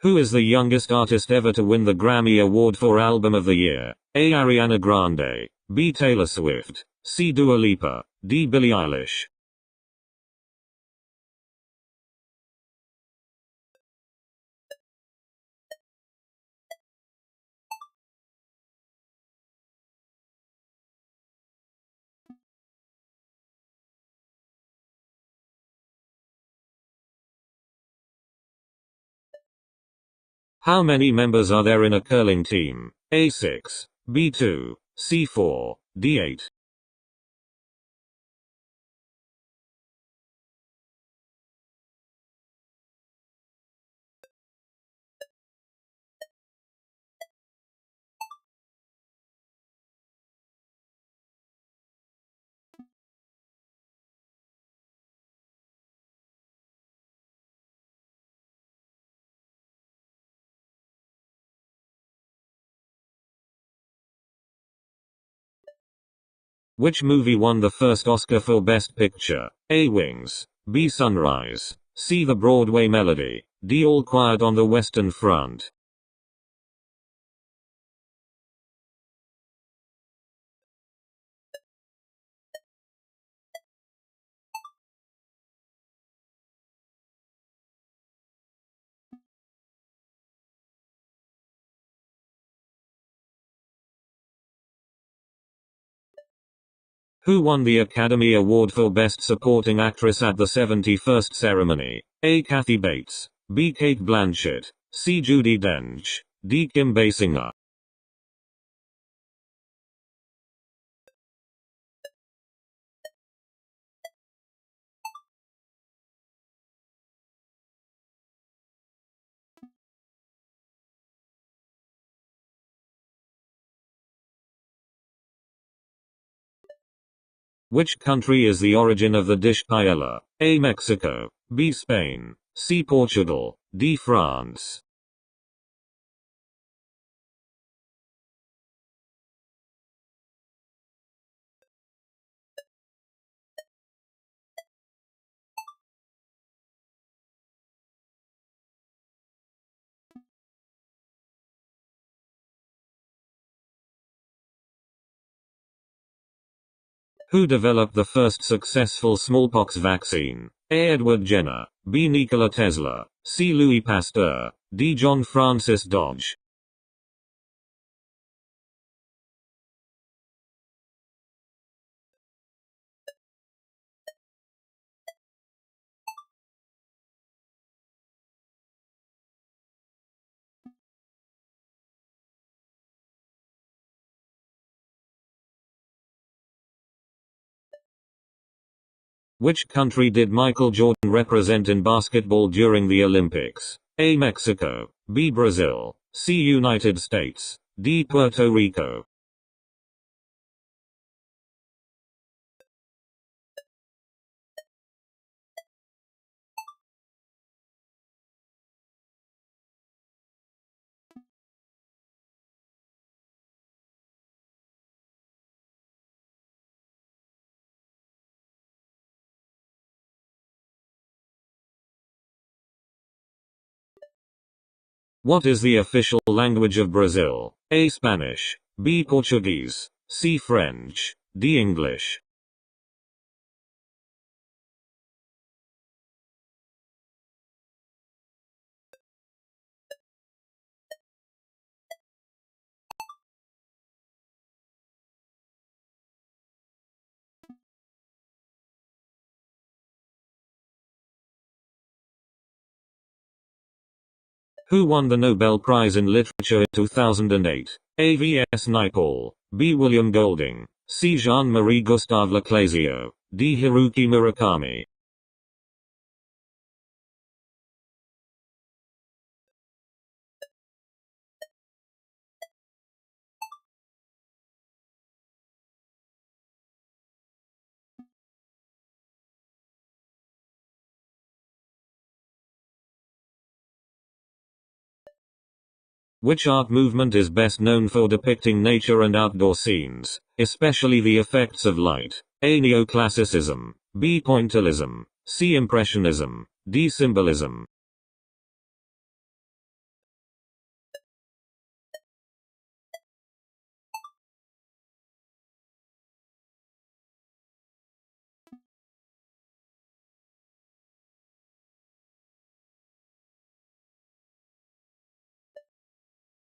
Who is the youngest artist ever to win the Grammy Award for Album of the Year? A. Ariana Grande, B. Taylor Swift, C. Dua Lipa, D. Billie Eilish. How many members are there in a curling team? A. 6, B. 2, C. 4, D. 8. Which movie won the first Oscar for Best Picture? A. Wings, B. Sunrise, C. The Broadway Melody, D. All Quiet on the Western Front. Who won the Academy Award for Best Supporting Actress at the 71st ceremony? A. Kathy Bates, B. Cate Blanchett, C. Judi Dench, D. Kim Basinger. Which country is the origin of the dish paella? A. Mexico, B. Spain, C. Portugal, D. France. Who developed the first successful smallpox vaccine? A. Edward Jenner, B. Nikola Tesla, C. Louis Pasteur, D. John Francis Dodge. Which country did Michael Jordan represent in basketball during the Olympics? A. Mexico, B. Brazil, C. United States, D. Puerto Rico. What is the official language of Brazil? A. Spanish, B. Portuguese, C. French, D. English. Who won the Nobel Prize in Literature in 2008? A. V. S. Naipaul, B. William Golding, C. Jean-Marie Gustave Leclésio, D. Haruki Murakami. Which art movement is best known for depicting nature and outdoor scenes, especially the effects of light? A. Neoclassicism, B. Pointillism, C. Impressionism, D. Symbolism.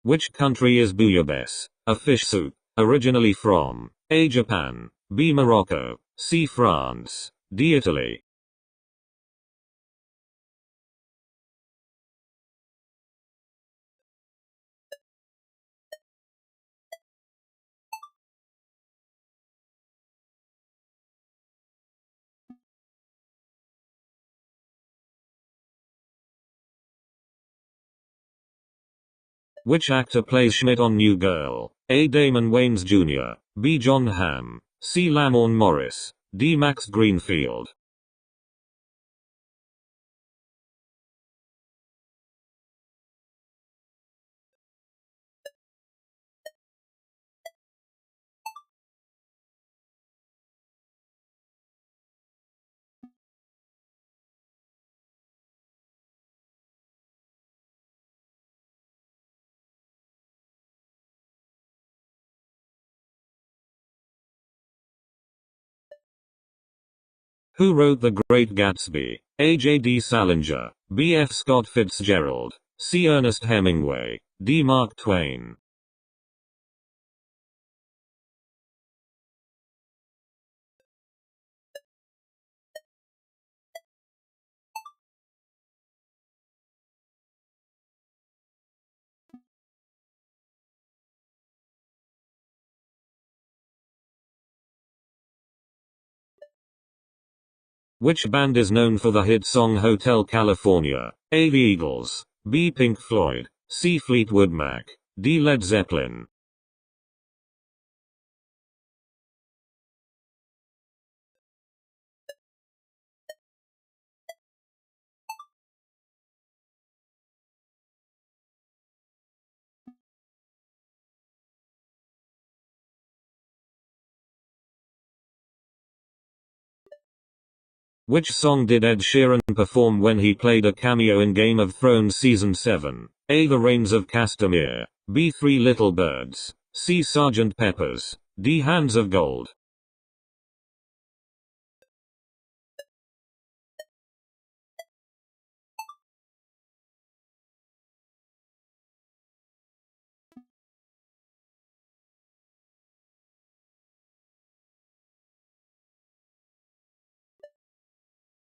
Which country is bouillabaisse, a fish soup, originally from? A. Japan, B. Morocco, C. France, D. Italy. Which actor plays Schmidt on New Girl? A. Damon Wayans Jr., B. Jon Hamm, C. Lamorne Morris, D. Max Greenfield. Who wrote The Great Gatsby? A. J. D. Salinger, B. F. Scott Fitzgerald, C. Ernest Hemingway, D. Mark Twain. Which band is known for the hit song Hotel California? A. The Eagles, B. Pink Floyd, C. Fleetwood Mac, D. Led Zeppelin. Which song did Ed Sheeran perform when he played a cameo in Game of Thrones Season 7? A. The Rains of Castamere, B. Three Little Birds, C. Sgt. Pepper's, D. Hands of Gold.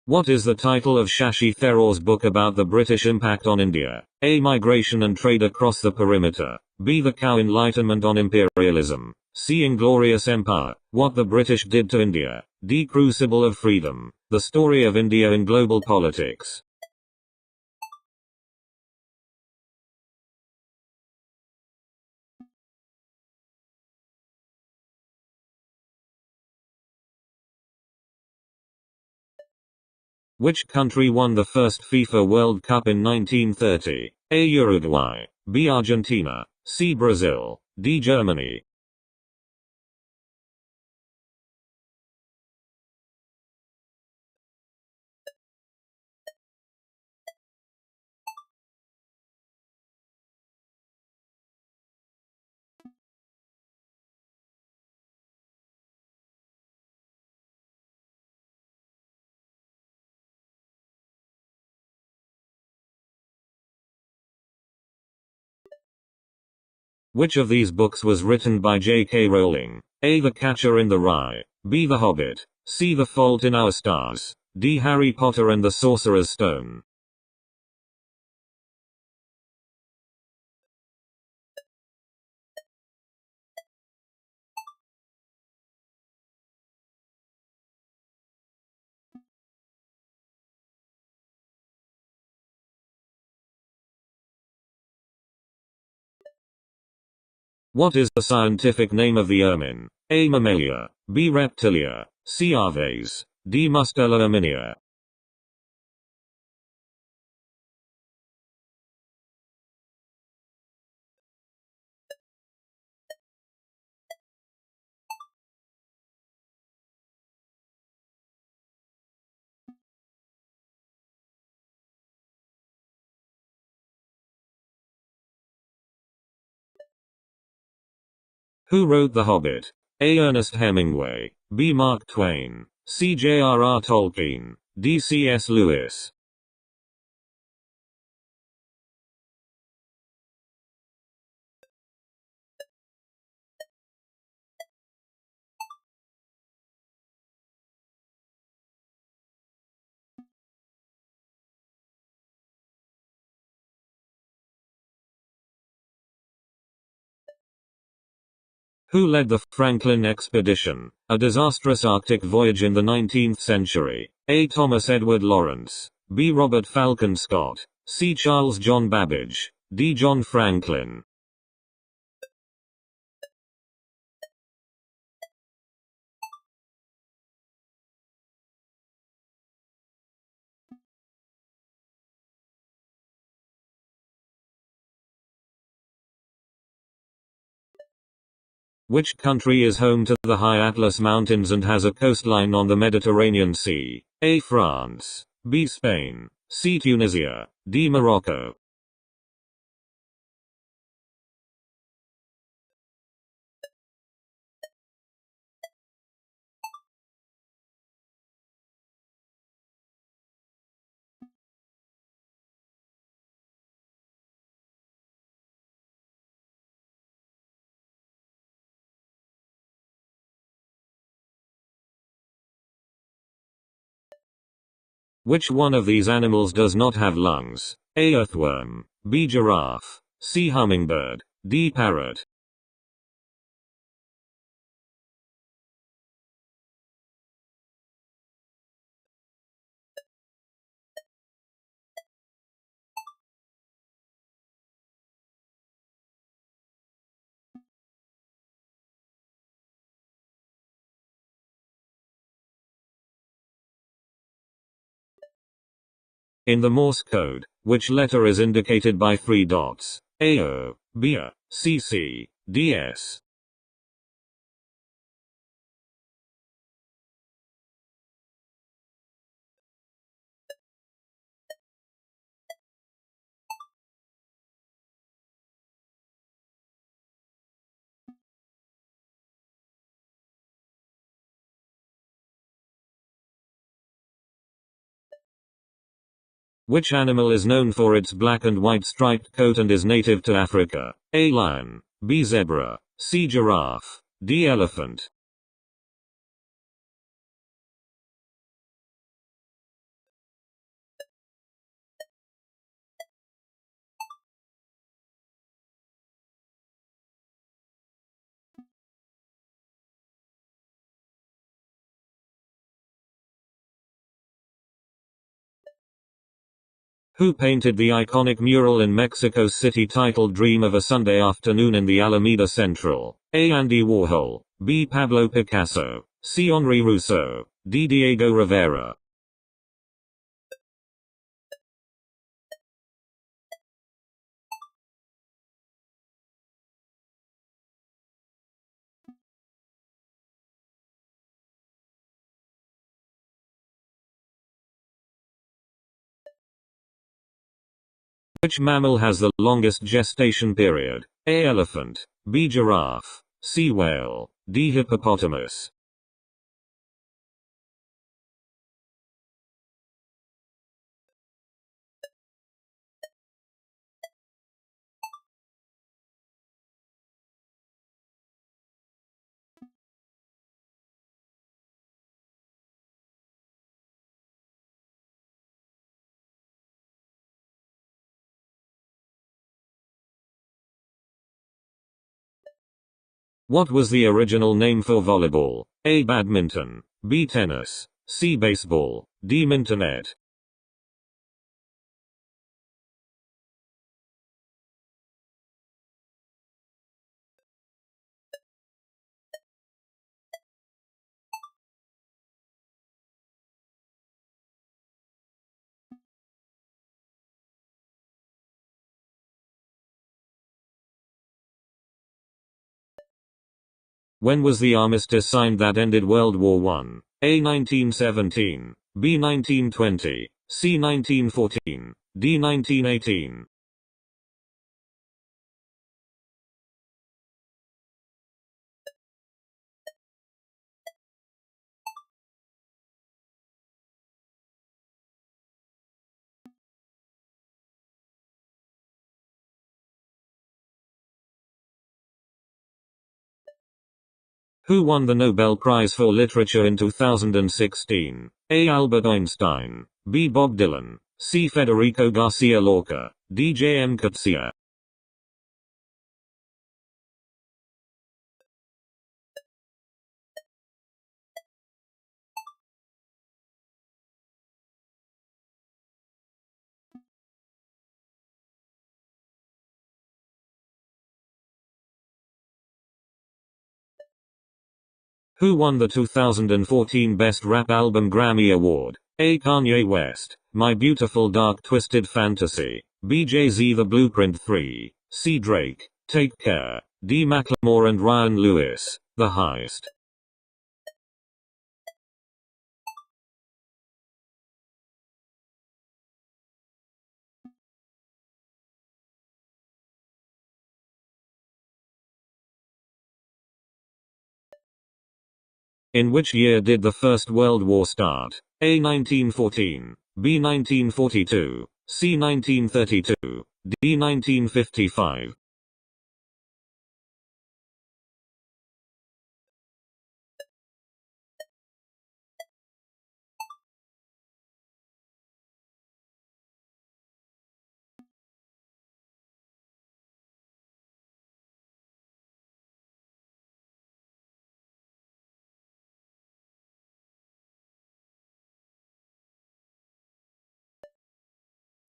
What is the title of Shashi Tharoor's book about the British impact on India? A. Migration and Trade Across the Perimeter, B. The Cow Enlightenment on Imperialism, C. Inglorious Empire, What the British Did to India, D. Crucible of Freedom, The Story of India in Global Politics. Which country won the first FIFA World Cup in 1930? A. Uruguay, B. Argentina, C. Brazil, D. Germany. Which of these books was written by J.K. Rowling? A. The Catcher in the Rye, B. The Hobbit, C. The Fault in Our Stars, D. Harry Potter and the Sorcerer's Stone. What is the scientific name of the ermine? A. Mammalia, B. Reptilia, C. Aves, D. Mustela erminia. Who wrote The Hobbit? A. Ernest Hemingway, B. Mark Twain, C. J.R.R. Tolkien, D. C.S. Lewis. Who led the Franklin expedition, a disastrous Arctic voyage in the 19th century? A. Thomas Edward Lawrence, B. Robert Falcon Scott, C. Charles John Babbage, D. John Franklin. Which country is home to the high Atlas Mountains and has a coastline on the Mediterranean Sea? A. France, B. Spain, C. Tunisia, D. Morocco. Which one of these animals does not have lungs? A. Earthworm, B. Giraffe, C. Hummingbird, D. Parrot. In the Morse code, which letter is indicated by 3 dots? A. O, B. A, C. C, D. S. Which animal is known for its black and white striped coat and is native to Africa? A. Lion, B. Zebra, C. Giraffe, D. Elephant. Who painted the iconic mural in Mexico City titled Dream of a Sunday Afternoon in the Alameda Central? A. Andy Warhol, B. Pablo Picasso, C. Henri Rousseau, D. Diego Rivera. Which mammal has the longest gestation period? A. Elephant, B. Giraffe, C. Whale, D. Hippopotamus. What was the original name for volleyball? A. Badminton, B. Tennis, C. Baseball, D. Mintonette. When was the armistice signed that ended World War I? A. 1917. B. 1920. C. 1914. D. 1918. Who won the Nobel Prize for Literature in 2016? A. Albert Einstein. B. Bob Dylan. C. Federico Garcia Lorca. D. J. M. Coetzee. Who won the 2014 Best Rap Album Grammy Award? A. Kanye West. My Beautiful Dark Twisted Fantasy. B. Jay-Z The Blueprint 3. C. Drake. Take Care. D. Macklemore and Ryan Lewis. The Heist. In which year did the First World War start? A. 1914. B. 1942. C. 1932. D. 1955.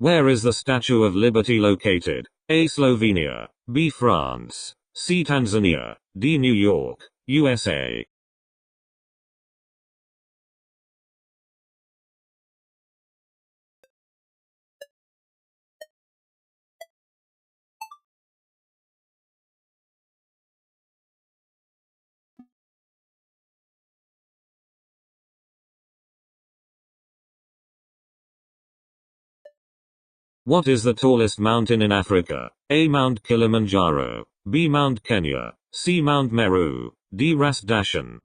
Where is the Statue of Liberty located? A. Slovenia. B. France. C. Tanzania. D. New York, USA. What is the tallest mountain in Africa? A. Mount Kilimanjaro. B. Mount Kenya. C. Mount Meru. D. Ras Dashen.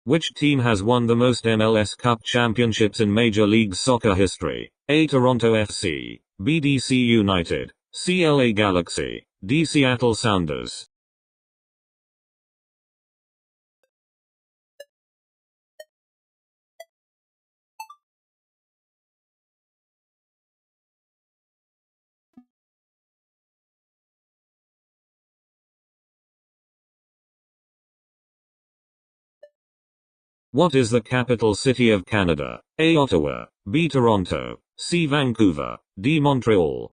Which team has won the most MLS Cup championships in Major League Soccer history? A. Toronto FC. B. DC United. C. LA Galaxy. D. Seattle Sounders. What is the capital city of Canada? A. Ottawa. B. Toronto. C. Vancouver. D. Montreal.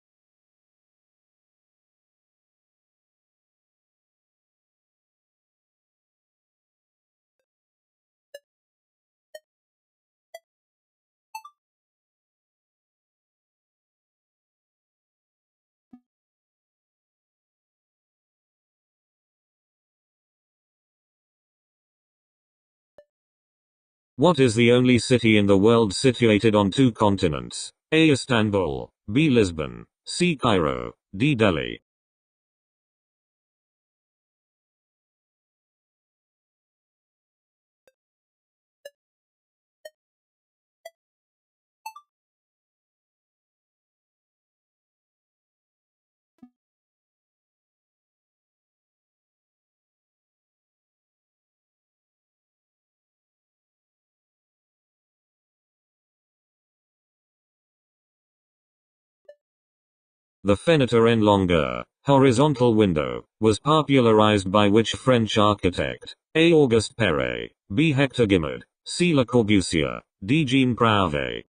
What is the only city in the world situated on two continents? A. Istanbul. B. Lisbon. C. Cairo. D. Delhi. The fenêtre en longueur, horizontal window, was popularized by which French architect? A. Auguste Perret. B. Hector Guimard. C. Le Corbusier. D. Jean Prouvé.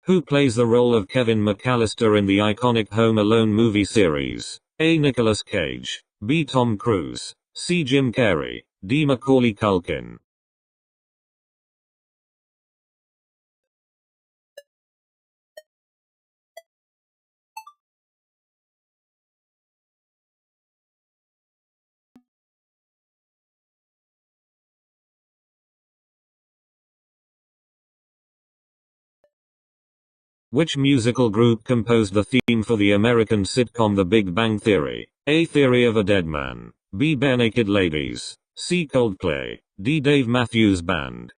Who plays the role of Kevin McAllister in the iconic Home Alone movie series? A. Nicolas Cage. B. Tom Cruise. C. Jim Carrey. D. Macaulay Culkin. Which musical group composed the theme for the American sitcom The Big Bang Theory? A. Theory of a Dead Man. B. Barenaked Ladies. C. Coldplay. D. Dave Matthews Band.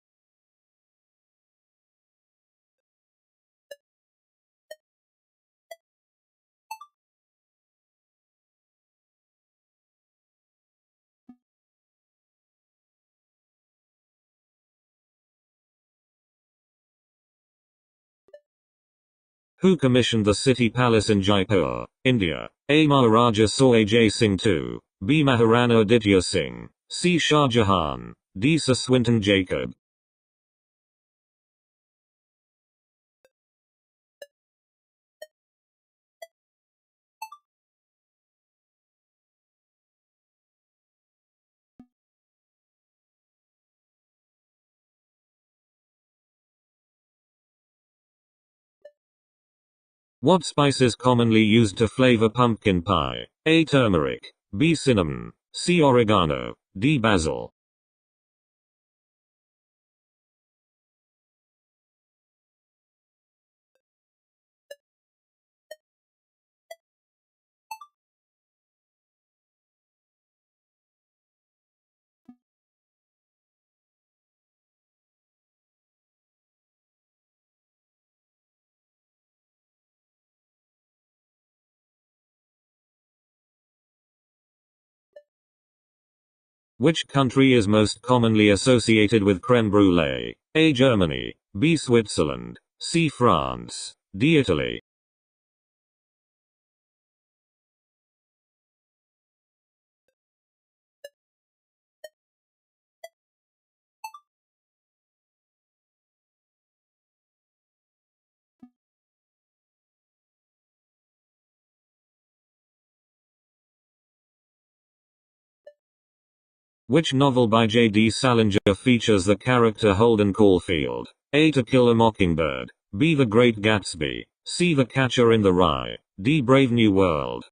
Who commissioned the City Palace in Jaipur, India? A. Maharaja Sohajay Singh II. B. Maharana Aditya Singh. C. Shah Jahan. D. Sir Swinton Jacob. What spice is commonly used to flavor pumpkin pie? A. Turmeric. B. Cinnamon. C. Oregano. D. Basil. Which country is most commonly associated with creme brulee? A. Germany. B. Switzerland. C. France. D. Italy. Which novel by J.D. Salinger features the character Holden Caulfield? A. To Kill a Mockingbird. B. The Great Gatsby. C. The Catcher in the Rye. D. Brave New World.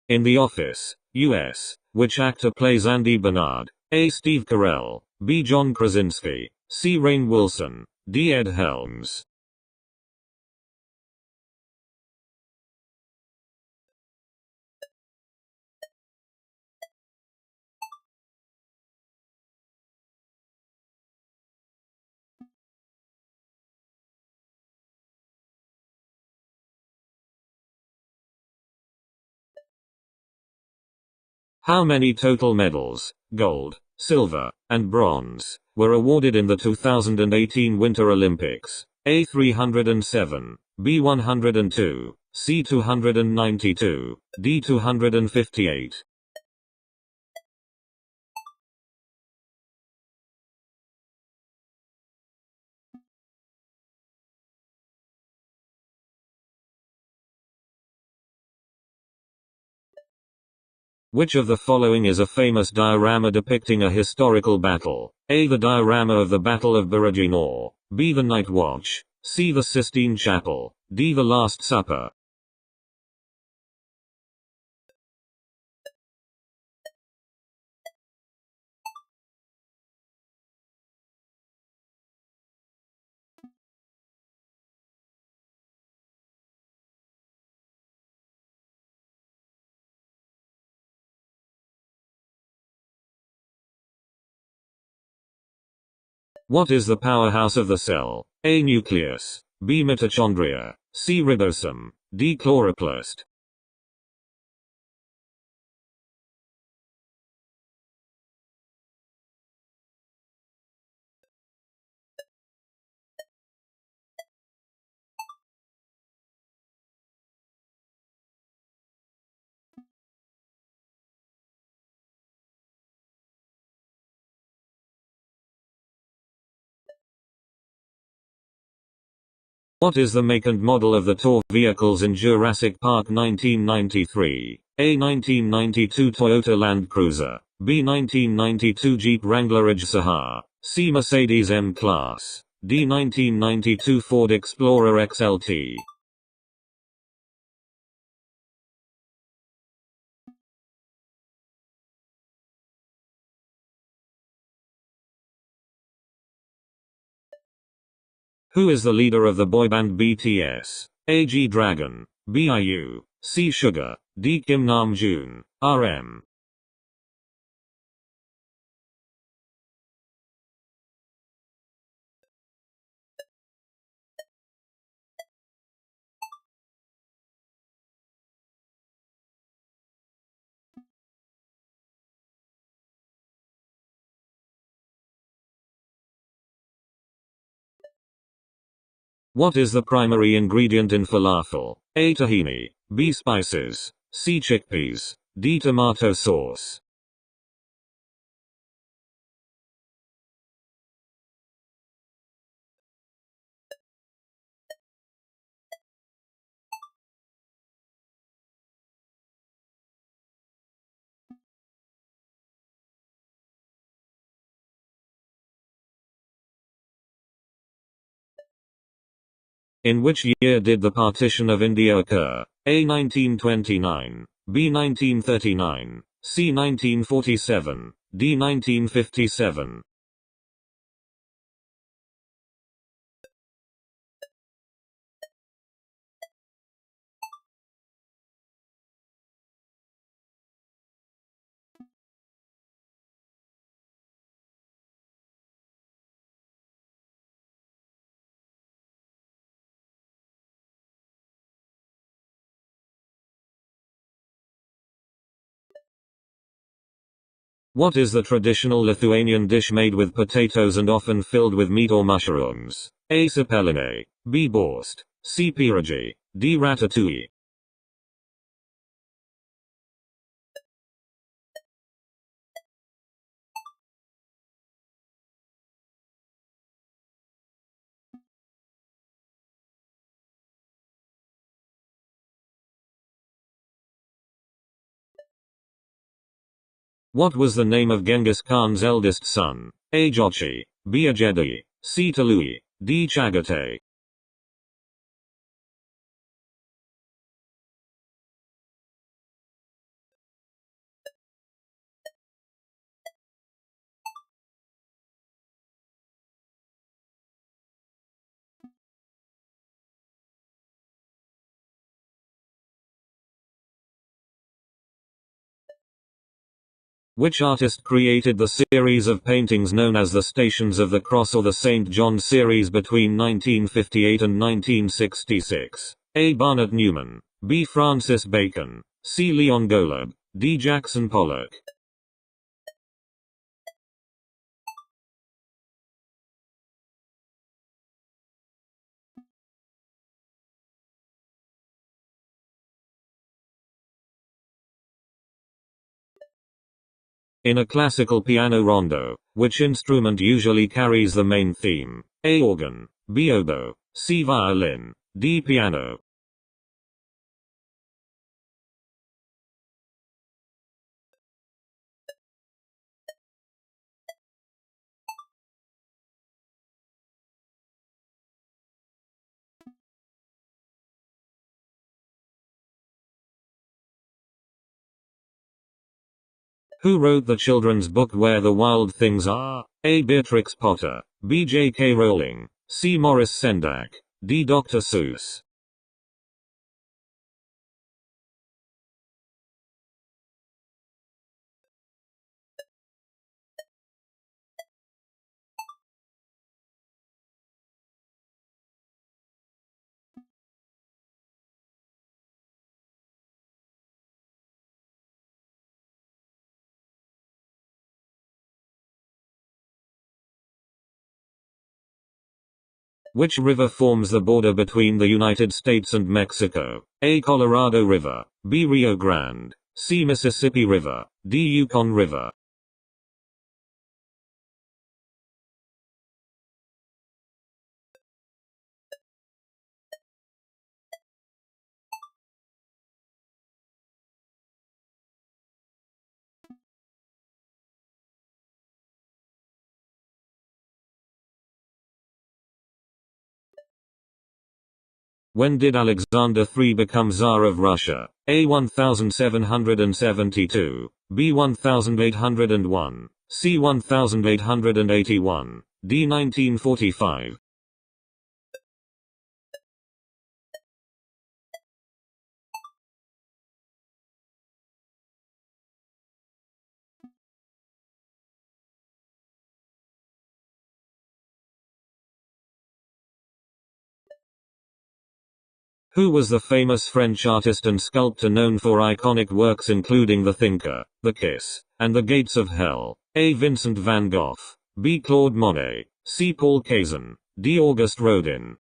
In The Office, U.S., which actor plays Andy Bernard? A. Steve Carell. B. John Krasinski. C. Rainn Wilson. D. Ed Helms. How many total medals, gold, silver, and bronze, were awarded in the 2018 Winter Olympics? A. 307. B. 102. C. 292. D. 258. Which of the following is a famous diorama depicting a historical battle? A. The diorama of the Battle of Borodino. B. The Night Watch. C. The Sistine Chapel. D. The Last Supper. What is the powerhouse of the cell? A. Nucleus. B. Mitochondria. C. Ribosome. D. Chloroplast. What is the make and model of the tour vehicles in Jurassic Park 1993? A. 1992 Toyota Land Cruiser. B. 1992 Jeep Wrangler Edge Sahar. C. Mercedes M-Class. D. 1992 Ford Explorer XLT. Who is the leader of the boy band BTS? A. G-Dragon. B. IU. C. Sugar. D. Kim Namjoon. RM. What is the primary ingredient in falafel? A. Tahini. B. Spices. C. Chickpeas. D. Tomato sauce. In which year did the partition of India occur? A. 1929. B. 1939. C. 1947. D. 1957. What is the traditional Lithuanian dish made with potatoes and often filled with meat or mushrooms? A. Cepelinai. B. Borst. C. Pierogi. D. Ratatouille. What was the name of Genghis Khan's eldest son? A. Jochi. B. Ajedi. C. Talui. D. Chagatai. Which artist created the series of paintings known as the Stations of the Cross or the St. John series between 1958 and 1966? A. Barnett Newman. B. Francis Bacon. C. Leon Golub. D. Jackson Pollock. In a classical piano rondo, which instrument usually carries the main theme? A. Organ. B. Oboe. C. Violin. D. Piano. Who wrote the children's book Where the Wild Things Are? A. Beatrix Potter. B. J.K. Rowling. C. Maurice Sendak. D. Dr. Seuss. Which river forms the border between the United States and Mexico? A. Colorado River. B. Rio Grande. C. Mississippi River. D. Yukon River. When did Alexander III become Tsar of Russia? A. 1772, B. 1801, C. 1881, D. 1945. Who was the famous French artist and sculptor known for iconic works including The Thinker, The Kiss, and The Gates of Hell? A. Vincent van Gogh, B. Claude Monet, C. Paul Cézanne, D. Auguste Rodin.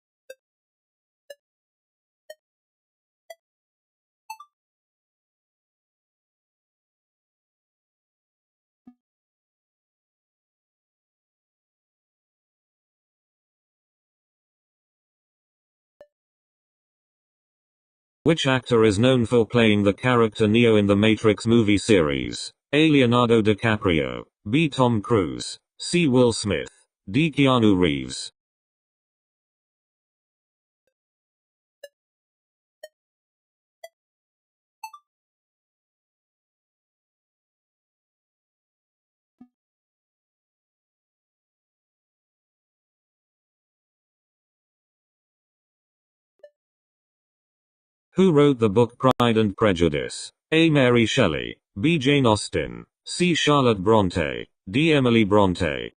Which actor is known for playing the character Neo in the Matrix movie series? A. Leonardo DiCaprio, B. Tom Cruise, C. Will Smith, D. Keanu Reeves. Who wrote the book Pride and Prejudice? A. Mary Shelley, B. Jane Austen, C. Charlotte Bronte, D. Emily Bronte.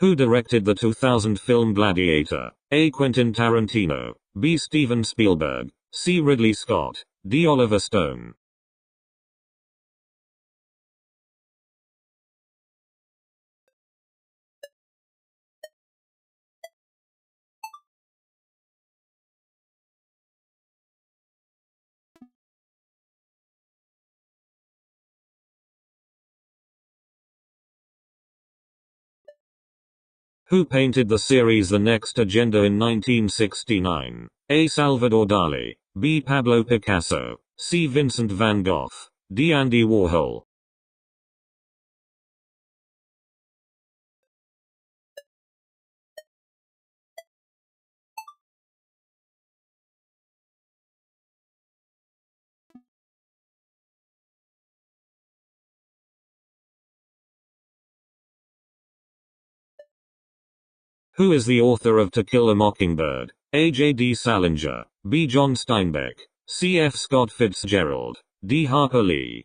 Who directed the 2000 film Gladiator? A. Quentin Tarantino, B. Steven Spielberg, C. Ridley Scott, D. Oliver Stone. Who painted the series The Next Agenda in 1969? A. Salvador Dali, B. Pablo Picasso, C. Vincent van Gogh, D. Andy Warhol. Who is the author of To Kill a Mockingbird? A. J.D. Salinger, B. John Steinbeck, C. F. Scott Fitzgerald, D. Harper Lee.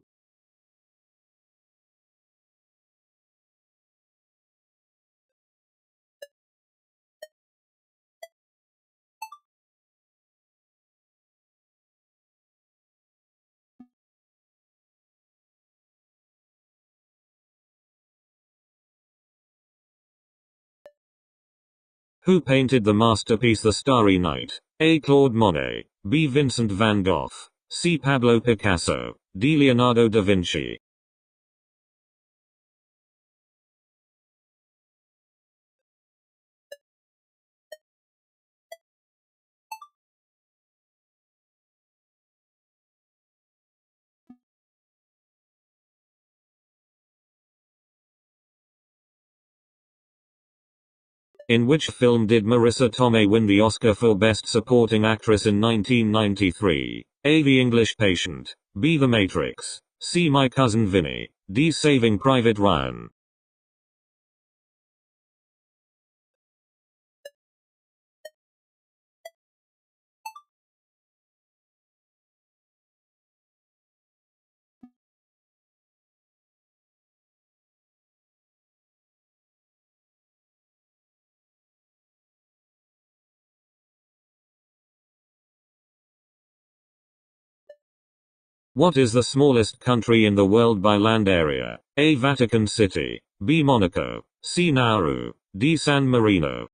Who painted the masterpiece The Starry Night? A. Claude Monet, B. Vincent van Gogh, C. Pablo Picasso, D. Leonardo da Vinci. In which film did Marissa Tomei win the Oscar for Best Supporting Actress in 1993? A. The English Patient, B. The Matrix, C. My Cousin Vinny, D. Saving Private Ryan. What is the smallest country in the world by land area? A. Vatican City, B. Monaco, C. Nauru, D. San Marino.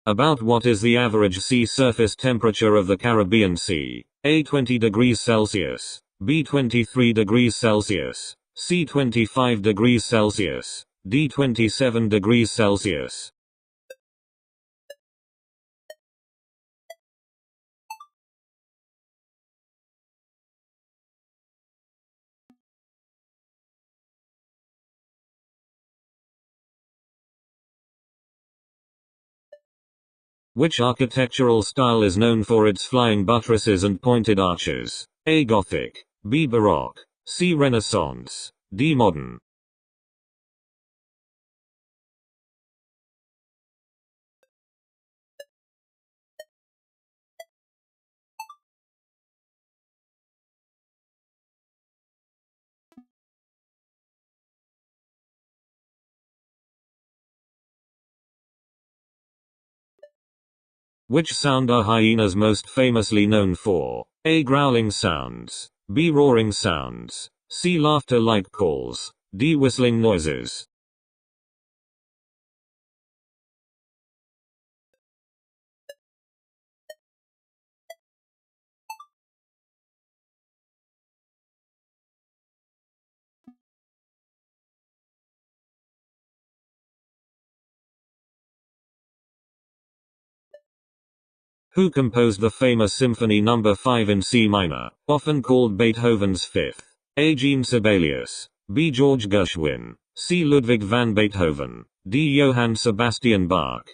About what is the average sea surface temperature of the Caribbean Sea? A. 20 degrees Celsius. B. 23 degrees Celsius. C. 25 degrees Celsius. D. 27 degrees Celsius. Which architectural style is known for its flying buttresses and pointed arches? A. Gothic. B. Baroque. C. Renaissance. D. Modern. Which sound are hyenas most famously known for? A. Growling sounds. B. Roaring sounds. C. Laughter-like calls. D. Whistling noises. Who composed the famous Symphony No. 5 in C minor, often called Beethoven's Fifth? A. Jean Sibelius. B. George Gershwin. C. Ludwig van Beethoven. D. Johann Sebastian Bach.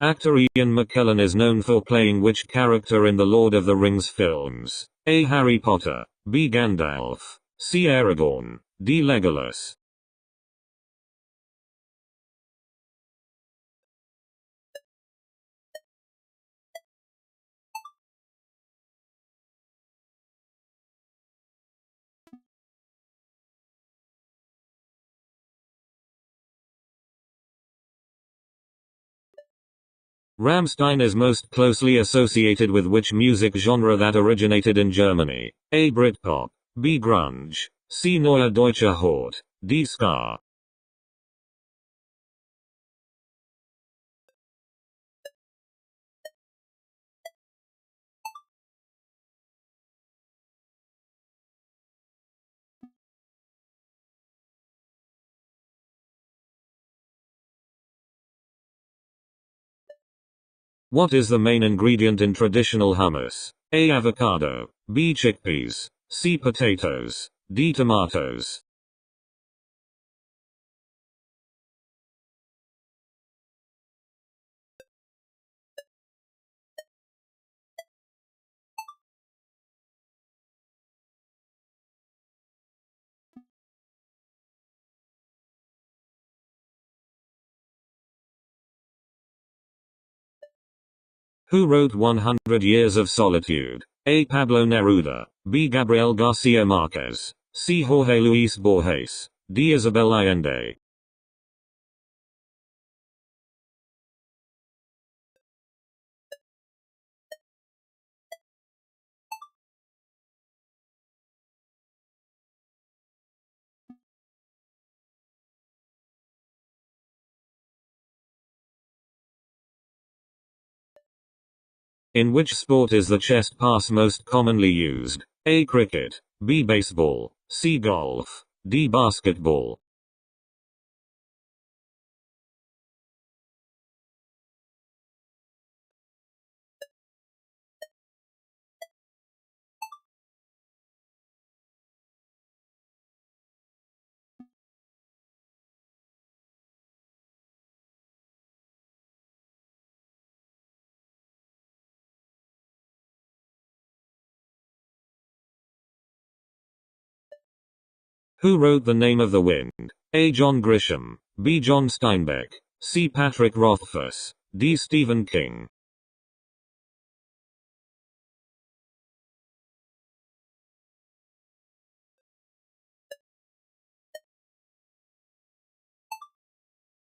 Actor Ian McKellen is known for playing which character in the Lord of the Rings films? A. Harry Potter. B. Gandalf. C. Aragorn. D. Legolas. Rammstein is most closely associated with which music genre that originated in Germany? A. Britpop. B. Grunge. C. Neue Deutsche Hort. D. Ska. What is the main ingredient in traditional hummus? A. Avocado. B. Chickpeas. C. Potatoes. D. Tomatoes. Who wrote 100 Years of Solitude? A. Pablo Neruda. B. Gabriel Garcia Marquez. C. Jorge Luis Borges. D. Isabel Allende. In which sport is the chest pass most commonly used? A. Cricket. B. Baseball. C. Golf. D. Basketball. Who wrote The Name of the Wind? A. John Grisham. B. John Steinbeck. C. Patrick Rothfuss. D. Stephen King.